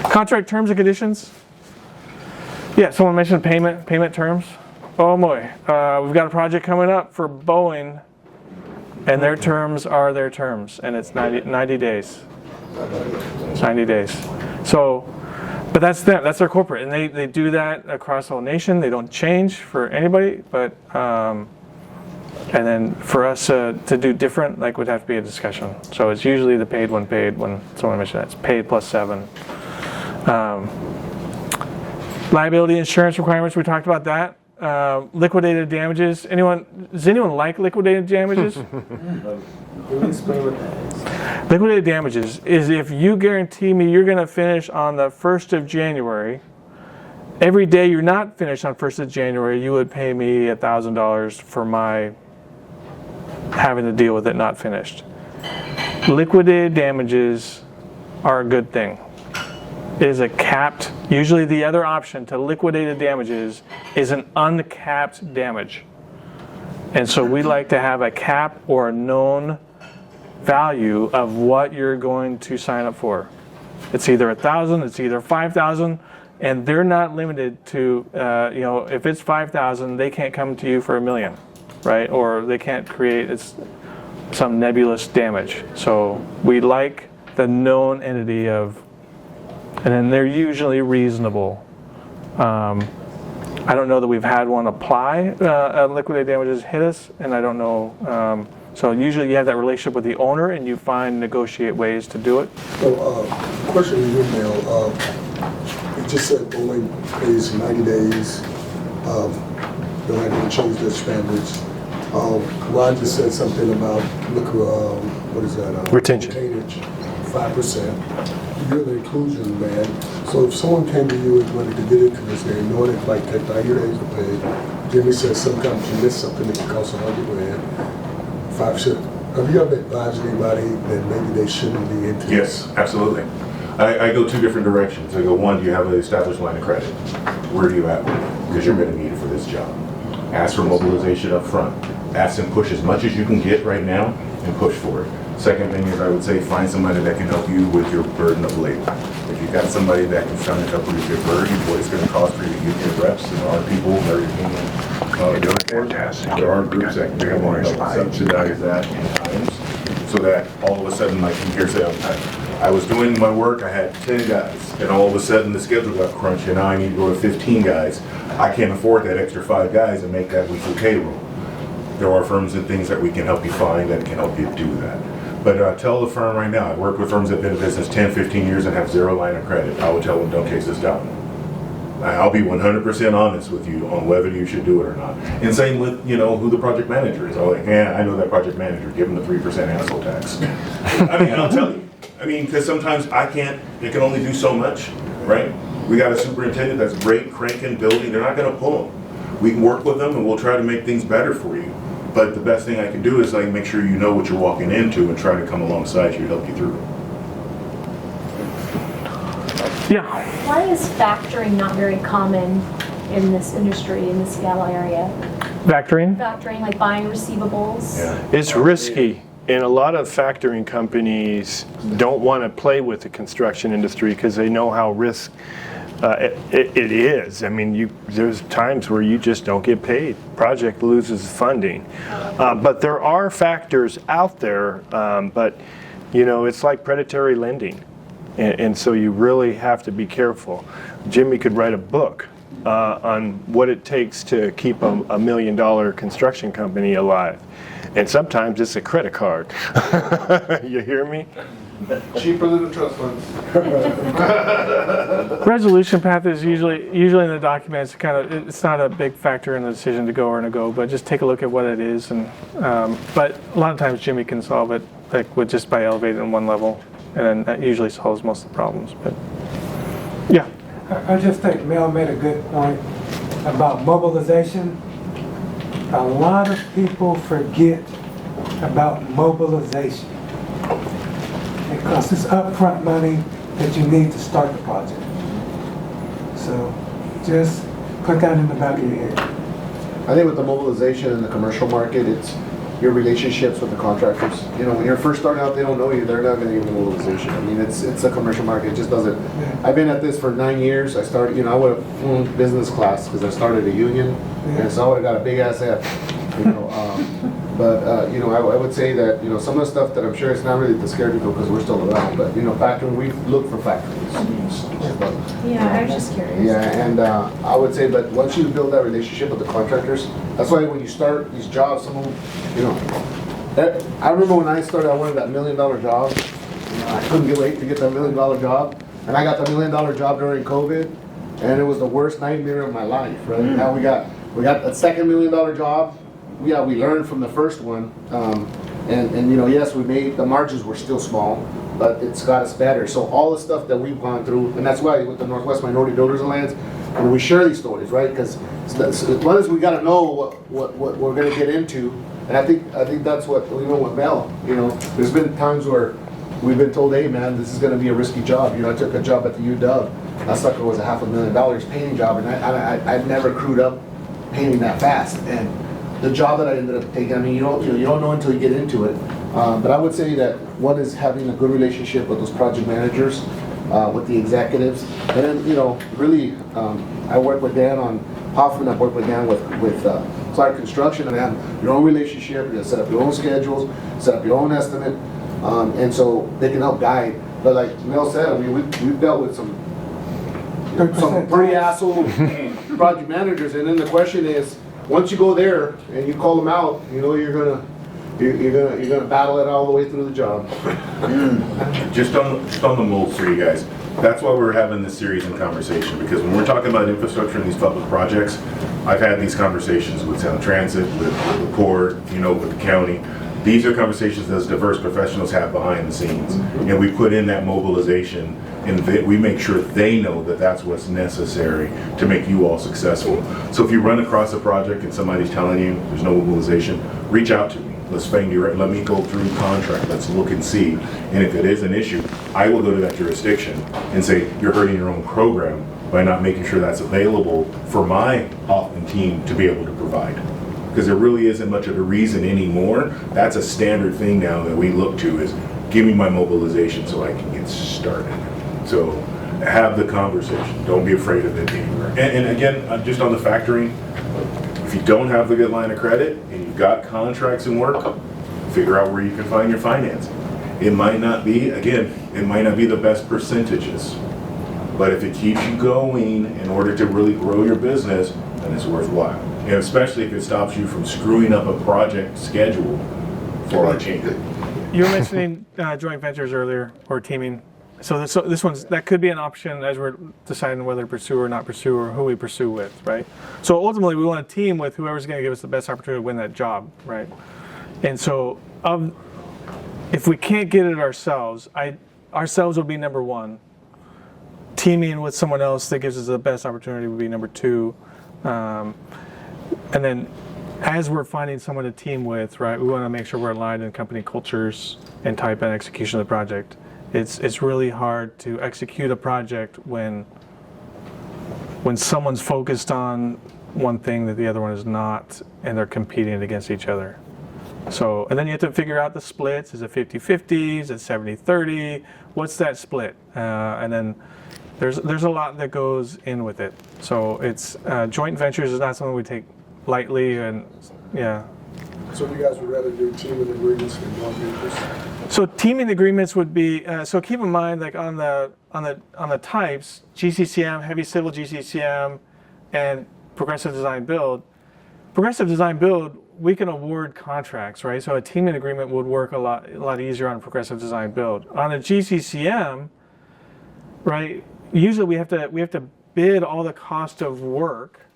contract terms and conditions. Yeah, someone mentioned payment terms. Oh boy, we've got a project coming up for Boeing, and their terms are their terms, and it's 90 days. 90 days. So, but that's them. That's their corporate, and they do that across the whole nation. They don't change for anybody, but and then for us to do different, like, would have to be a discussion. So it's usually the paid when someone mentioned that. It's paid plus 7. Liability insurance requirements, we talked about that. Liquidated damages. Does anyone like liquidated damages? Can you explain what that is? Liquidated damages is if you guarantee me you're going to finish on the 1st of January, every day you're not finished on 1st of January, you would pay me $1,000 for my having to deal with it not finished. Liquidated damages are a good thing. It is a capped, usually the other option to liquidated damages is an uncapped damage. And so we like to have a cap or a known value of what you're going to sign up for. It's either 1,000, it's either 5,000, and they're not limited to, if it's 5,000, they can't come to you for $1 million, right? Or they can't create some nebulous damage. So we like the known entity of, and then they're usually reasonable. I don't know that we've had one apply liquidated damages hit us, and I don't know. So usually you have that relationship with the owner, and you negotiate ways to do it. So, question in your mail. It just said only pays 90 days. They're not going to change their standards. Ron just said something about what is that? Retention. Retainage, 5%. You're the inclusion man. So if someone came to you and wanted to get into this, they know it might take 90 days to pay. Jimmy says sometimes you miss something that can cost $100,000. 5%. Have you ever advised anybody that maybe they shouldn't be into this? Yes, absolutely. I go two different directions. I go, one, do you have an established line of credit? Where do you at with it? Because you're going to need it for this job. Ask for mobilization up front. Ask them push as much as you can get right now and push for it. Second thing is I would say find somebody that can help you with your burden of labor. If you've got somebody that can come and help you with your burden, what it's going to cost for you to union reps and our people, very union fantastic. There are groups that can want to help subsidize that in times so that all of a sudden, like you hear say, I was doing my work, I had 10 guys, and all of a sudden the schedule got crunched and now I need to go to 15 guys. I can't afford that extra 5 guys and make that weekly payroll. There are firms and things that we can help you find that can help you do that. But tell the firm right now, I work with firms that have been in business 10, 15 years and have 0 line of credit. I would tell them, don't case this down. I'll be 100% honest with you on whether you should do it or not. And same with, who the project manager is. I'm like, I know that project manager, give him the 3% asshole tax. I'll tell you. Because sometimes it can only do so much, right? We got a superintendent that's great, cranking, building, they're not gonna pull them. We can work with them and we'll try to make things better for you. But the best thing I can do is make sure you know what you're walking into and try to come alongside you to help you through it. Yeah. Why is factoring not very common in this industry, in the Seattle area? Factoring? Factoring, like buying receivables? Yeah. It's risky. And a lot of factoring companies don't want to play with the construction industry because they know how risk it is. There's times where you just don't get paid. Project loses funding. But there are factors out there, but it's like predatory lending. And so you really have to be careful. Jimmy could write a book on what it takes to keep a $1 million construction company alive. And sometimes it's a credit card. You hear me? Cheaper than the trust funds. Resolution path is usually in the documents. It's not a big factor in the decision to go or no go, but just take a look at what it is. And but a lot of times Jimmy can solve it with just by elevating on one level, and then that usually solves most of the problems. But yeah, I just think Mel made a good point about mobilization. A lot of people forget about mobilization because it's upfront money that you need to start the project. So just put that in the back of your head. I think with the mobilization in the commercial market, it's your relationships with the contractors. When you're first starting out, they don't know you. They're not going to give you mobilization. It's a commercial market. It just doesn't. Yeah. I've been at this for 9 years. I started, I would have flown business class because I started a union, and so I would have got a big ass F. I would say that some of the stuff that I'm sure it's not really to scare people because we're still around, but factoring, we look for factories. Yeah, I was just curious. Yeah, and I would say, but once you build that relationship with the contractors, that's why when you start these jobs, some of them, I remember when I started, I wanted that $1 million job. I couldn't wait to get that $1 million job, and I got the $1 million job during COVID, and it was the worst nightmare of my life. Right? Now we got a second $1 million job. We learned from the first one, and yes, we made the margins were still small, but it's got us better. So all the stuff that we've gone through, and that's why with the Northwest Minority Builders Alliance, and we share these stories, right? Because as long as we got to know what we're going to get into, and I think that's what with Mel, there's been times where we've been told, hey man, this is going to be a risky job. I took a job at the UW. That sucker was a $500,000 painting job, and I never crewed up painting that fast. And the job that I ended up taking, I mean, you don't know until you get into it. But I would say that one is having a good relationship with those project managers, with the executives, and then really, I work with Dan on Hoffman. I work with Dan with Clark Construction, and have your own relationship. You set up your own schedules, set up your own estimate, and so they can help guide. But like Mel said, I mean, we've dealt with some pretty asshole project managers, and then the question is, once you go there and you call them out, you're gonna battle it all the way through the job. Just on the mold for you guys. That's why we're having this series and conversation, because when we're talking about infrastructure in these public projects, I've had these conversations with Sound Transit, with the port, with the county. These are conversations that as diverse professionals have behind the scenes. And we put in that mobilization, and we make sure they know that that's what's necessary to make you all successful. So if you run across a project and somebody's telling you there's no mobilization, reach out to me. Let's find you, let me go through the contract, let's look and see. And if it is an issue, I will go to that jurisdiction and say, you're hurting your own program by not making sure that's available for my Hoffman team to be able to provide. Because there really isn't much of a reason anymore. That's a standard thing now that we look to is, give me my mobilization so I can get started. So have the conversation. Don't be afraid of it anywhere. And again, just on the factoring, if you don't have the good line of credit and you've got contracts and work, figure out where you can find your financing. It might not be the best percentages, but if it keeps you going in order to really grow your business, then it's worthwhile. And especially if it stops you from screwing up a project schedule for our team. You were mentioning joint ventures earlier, or teaming. So that could be an option as we're deciding whether to pursue or not pursue, or who we pursue with, right? So ultimately, we want to team with whoever's going to give us the best opportunity to win that job, right? And so, if we can't get it ourselves, ourselves will be number one. Teaming with someone else that gives us the best opportunity would be number two. And then, as we're finding someone to team with, right, we want to make sure we're aligned in company cultures and type and execution of the project. It's really hard to execute a project when someone's focused on one thing that the other one is not, and they're competing against each other. So, and then you have to figure out the splits. Is it 50-50? Is it 70-30? What's that split? And then there's a lot that goes in with it. So it's joint ventures is not something we take lightly, and yeah. So you guys would rather do teaming agreements than joint ventures? So teaming agreements would be, so keep in mind, like on the types, GCCM, heavy civil GCCM, and progressive design build. Progressive design build, we can award contracts, right? So a teaming agreement would work a lot easier on progressive design build. On a GCCM, right, usually we have to bid all the cost of work,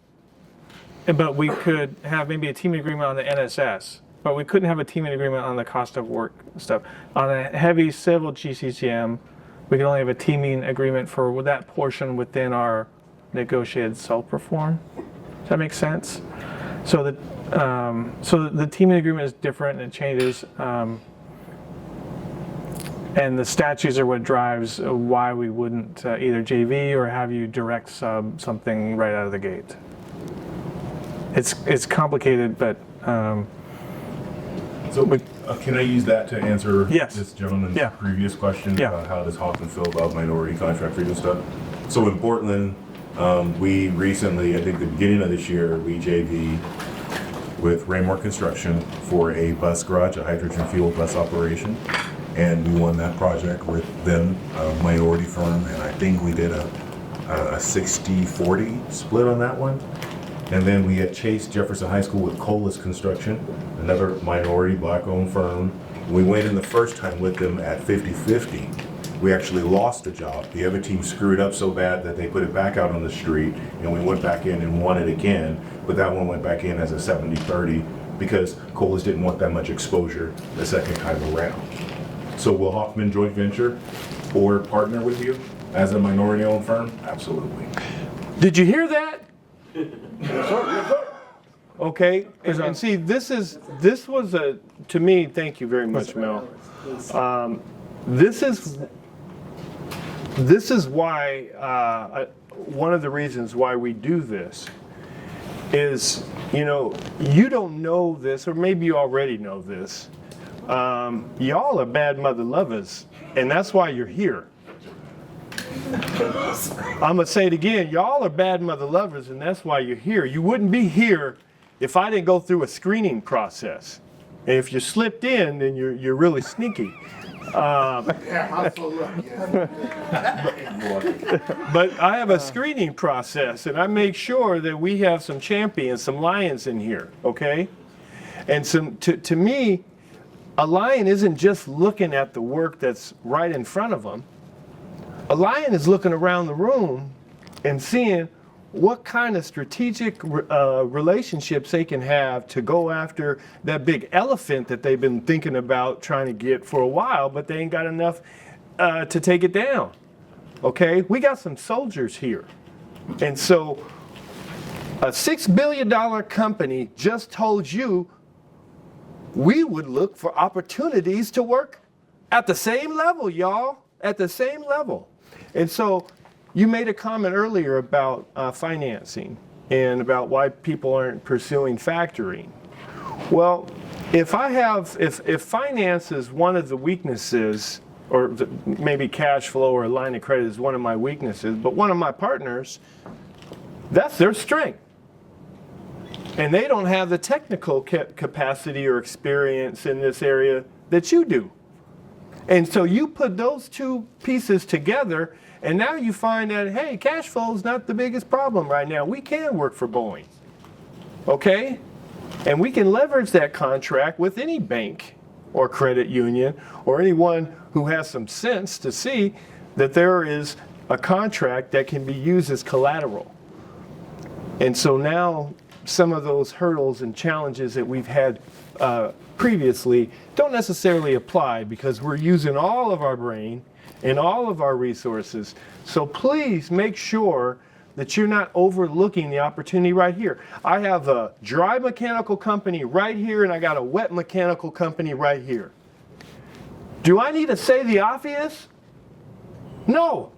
but we could have maybe a teaming agreement on the NSS. But we couldn't have a teaming agreement on the cost of work stuff. On a heavy civil GCCM, we can only have a teaming agreement for that portion within our negotiated self-perform. Does that make sense? So the teaming agreement is different and it changes. And the statutes are what drives why we wouldn't either JV or have you direct sub something right out of the gate. It's complicated, but. So can I use that to answer this gentleman's Yeah. previous question about how does Hoffman feel about minority contract freedom stuff? So in Portland, we recently, I think the beginning of this year, we JV with Raymore Construction for a bus garage, a hydrogen fuel bus operation. And we won that project with them, a minority firm, and I think we did a 60-40 split on that one. And then we had Chase Jefferson High School with Colas Construction, another minority black-owned firm. We went in the first time with them at 50-50. We actually lost the job. The other team screwed up so bad that they put it back out on the street, and we went back in and won it again. But that one went back in as a 70-30 because Colas didn't want that much exposure the second time around. So will Hoffman joint venture or partner with you as a minority-owned firm? Absolutely. Did you hear that? Okay, and see, this was to me, thank you very much, Mel. This is why, one of the reasons why we do this is, you don't know this, or maybe you already know this. Y'all are bad mother lovers, and that's why you're here. I'm gonna say it again, y'all are bad mother lovers, and that's why you're here. You wouldn't be here if I didn't go through a screening process. And if you slipped in, then you're really sneaky. But I have a screening process, and I make sure that we have some champions, some lions in here, okay? And to me, a lion isn't just looking at the work that's right in front of them. A lion is looking around the room and seeing what kind of strategic relationships they can have to go after that big elephant that they've been thinking about trying to get for a while, but they ain't got enough to take it down. Okay, we got some soldiers here. And so a $6 billion company just told you we would look for opportunities to work at the same level, y'all, at the same level. And so you made a comment earlier about financing and about why people aren't pursuing factoring. Well, if finance is one of the weaknesses, or maybe cash flow or a line of credit is one of my weaknesses, but one of my partners, that's their strength. And they don't have the technical capacity or experience in this area that you do. And so you put those two pieces together, and now you find that, hey, cash flow is not the biggest problem right now. We can work for Boeing, okay? And we can leverage that contract with any bank or credit union or anyone who has some sense to see that there is a contract that can be used as collateral. And so now some of those hurdles and challenges that we've had previously don't necessarily apply because we're using all of our brain and all of our resources. So please make sure that you're not overlooking the opportunity right here. I have a dry mechanical company right here, and I got a wet mechanical company right here. Do I need to say the obvious? No.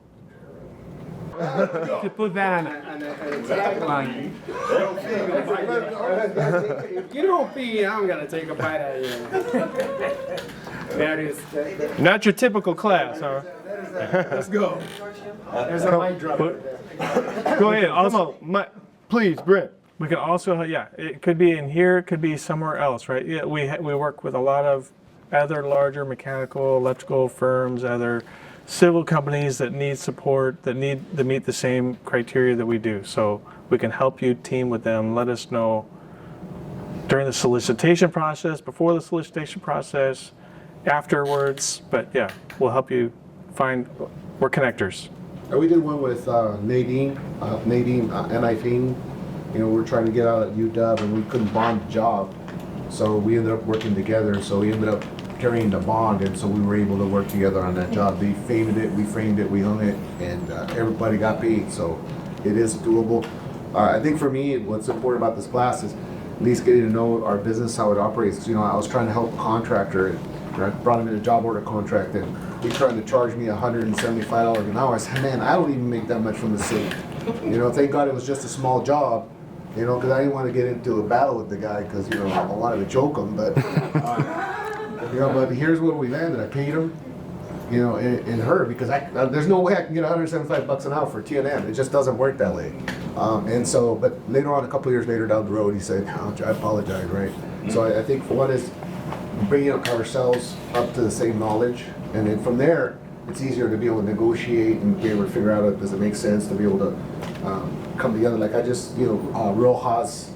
To put that on a tagline. If you don't pee, I'm gonna take a bite out of you. That is. Not your typical class, huh? Let's go. There's a mic drop. Go ahead. Also, please, Brent. We could also, it could be in here, it could be somewhere else, right? Yeah, we work with a lot of other larger mechanical, electrical firms, other civil companies that need support, that need to meet the same criteria that we do. So we can help you team with them. Let us know during the solicitation process, before the solicitation process, afterwards. But yeah, we'll help you find, we're connectors. We did one with Nadine Nifine. We're trying to get out at UW and we couldn't bond the job. So we ended up working together. So we ended up carrying the bond, and so we were able to work together on that job. They framed it, we framed it, we hung it, and everybody got paid. So it is doable. I think for me, what's important about this class is at least getting to know our business, how it operates. I was trying to help a contractor, and I brought him in a job order contract, and he tried to charge me $175 an hour. I said, man, I don't even make that much from the city. Thank God it was just a small job. Because I didn't want to get into a battle with the guy because, I wanted to choke him, but, but here's what we landed. I paid him, in her because there's no way I can get $175 an hour for T&M. It just doesn't work that way. But later on, a couple of years later down the road, he said, I apologize, right? So I think one is bringing ourselves up to the same knowledge. And then from there, it's easier to be able to negotiate and be able to figure out, does it make sense to be able to come together. Like I just, Rojas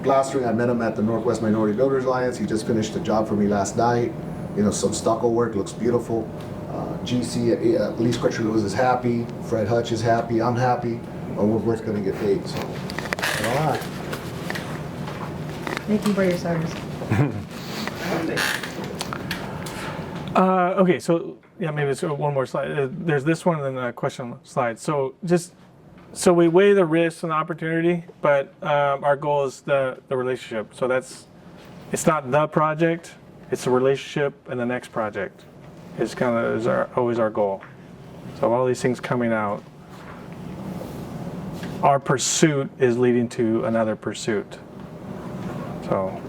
Glastering, I met him at the Northwest Minority Builders Alliance. He just finished a job for me last night. Some stucco work, looks beautiful. GC, at least Crutcher Lewis is happy. Fred Hutch is happy. I'm happy. We're both going to get paid. So, all right. Thank you for your service. Okay, so maybe it's one more slide. There's this one and then a question slide. So just So we weigh the risks and the opportunity, but our goal is the relationship. So it's not the project, it's the relationship and the next project. It's always our goal. So all these things coming out, our pursuit is leading to another pursuit. So,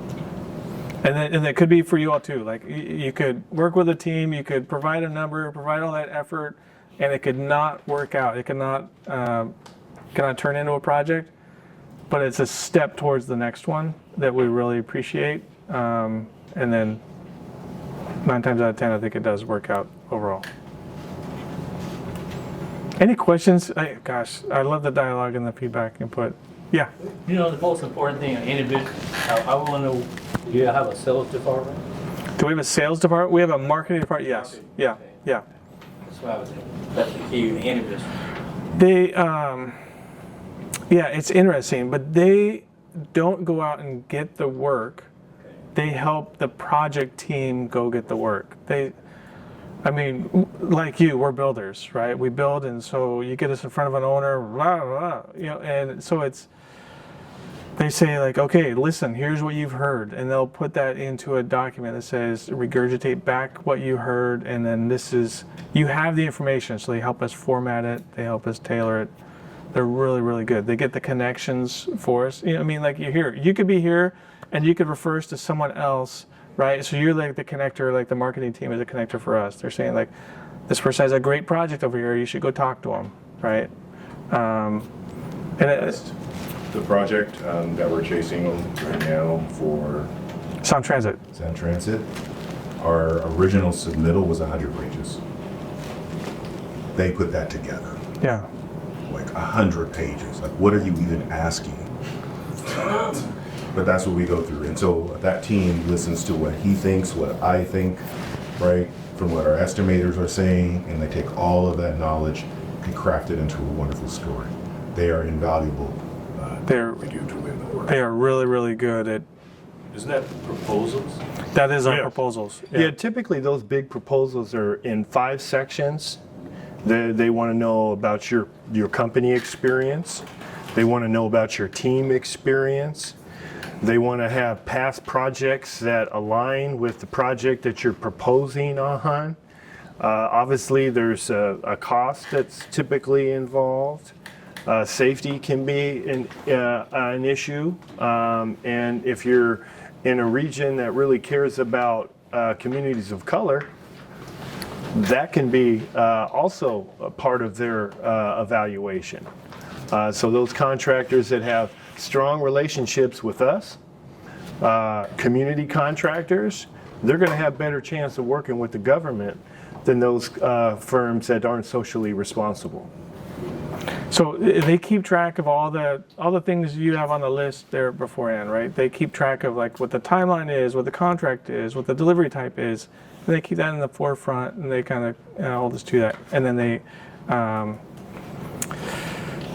and it could be for you all too. Like you could work with a team, you could provide a number, provide all that effort, and it could not work out. It cannot turn into a project, but it's a step towards the next one that we really appreciate. And then 9 times out of 10, I think it does work out overall. Any questions? Gosh, I love the dialogue and the feedback input. Yeah. You know, the most important thing, individual, I want to know, do you have a sales department? Do we have a sales department? We have a marketing department, yes. Yeah, yeah. That's what I was thinking. That's the key, the individual. They, yeah, it's interesting, but they don't go out and get the work. They help the project team go get the work. I mean, like you, we're builders, right? We build, and so you get us in front of an owner, blah, blah, you know, and so they say like, okay, listen, here's what you've heard, and they'll put that into a document that says, regurgitate back what you heard, and then you have the information, so they help us format it, they help us tailor it. They're really, really good. They get the connections for us. You know, I mean, like you're here, you could be here, and you could refer us to someone else, right? So you're like the connector, like the marketing team is a connector for us. They're saying like, this person has a great project over here, you should go talk to them, right? The project that we're chasing right now for Sound Transit. Our original submittal was 100 pages. They put that together. Yeah. Like 100 pages. Like, what are you even asking? But that's what we go through. And so that team listens to what he thinks, what I think, right? From what our estimators are saying, and they take all of that knowledge and craft it into a wonderful story. They are invaluable. They are really, really good at. Isn't that proposals? That is our proposals. Yeah, typically those big proposals are in 5 sections. They want to know about your company experience. They want to know about your team experience. They want to have past projects that align with the project that you're proposing on. Obviously, there's a cost that's typically involved. Safety can be an issue. And if you're in a region that really cares about communities of color, that can be also a part of their evaluation. So those contractors that have strong relationships with us, community contractors, they're going to have better chance of working with the government than those firms that aren't socially responsible. So they keep track of all the things you have on the list there beforehand, right? They keep track of like what the timeline is, what the contract is, what the delivery type is, and they keep that in the forefront, and they kind of hold us to that. And then they, I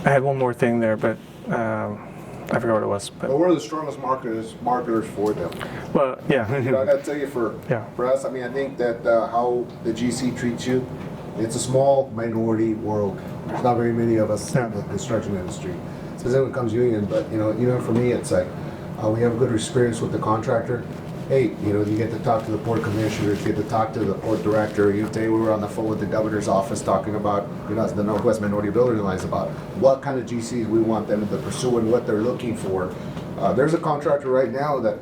had one more thing there, but I forgot what it was. But we're the strongest marketers for them. Well, yeah. You know, I got to tell you, for us, I mean, I think that how the GC treats you, it's a small minority world. There's not very many of us in the construction industry, especially when it comes to union. But you know, for me, it's like we have a good experience with the contractor. Hey, you know, you get to talk to the port commissioners, you get to talk to the port director. Today we were on the phone with the governor's office talking about, you know, the Northwest Minority Builders Alliance, about what kind of GCs we want them to pursue and what they're looking for. There's a contractor right now that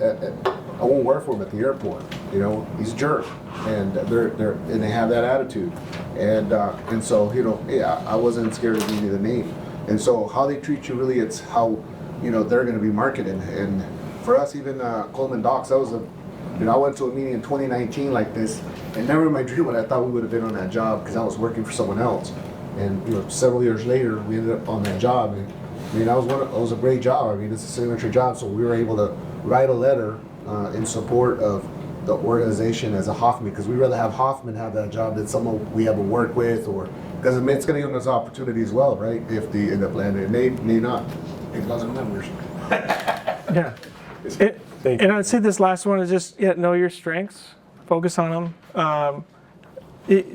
I won't work for him at the airport. You know, he's a jerk, and they have that attitude, and so, you know, yeah, I wasn't scared to give you the name. And so how they treat you, really, it's how, you know, they're going to be marketed. And for us, even Coleman Docks, that was I went to a meeting in 2019 like this, and never in my dream would I thought we would have been on that job, because I was working for someone else. And you know, several years later, we ended up on that job. And I mean, it was a great job. I mean, it's a signature job, so we were able to write a letter in support of the organization as a Hoffman, because we'd rather have Hoffman have that job than someone we ever work with, or because it's going to give us opportunity as well, right? If they end up landing, it may not. It doesn't members. Yeah. And I'd say this last one is just know your strengths, focus on them.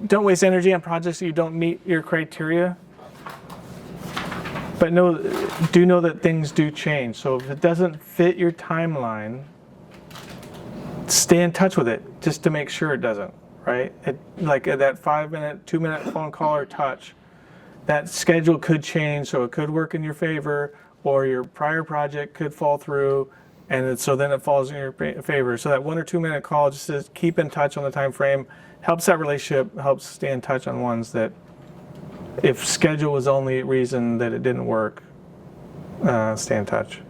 Don't waste energy on projects that you don't meet your criteria. But do know that things do change. So if it doesn't fit your timeline, stay in touch with it just to make sure it doesn't, right? Like that 5-minute, 2-minute phone call or touch, that schedule could change, so it could work in your favor, or your prior project could fall through, and so then it falls in your favor. So that 1 or 2 minute call, just to keep in touch on the time frame, helps that relationship, helps stay in touch on ones that, if schedule was the only reason that it didn't work, stay in touch.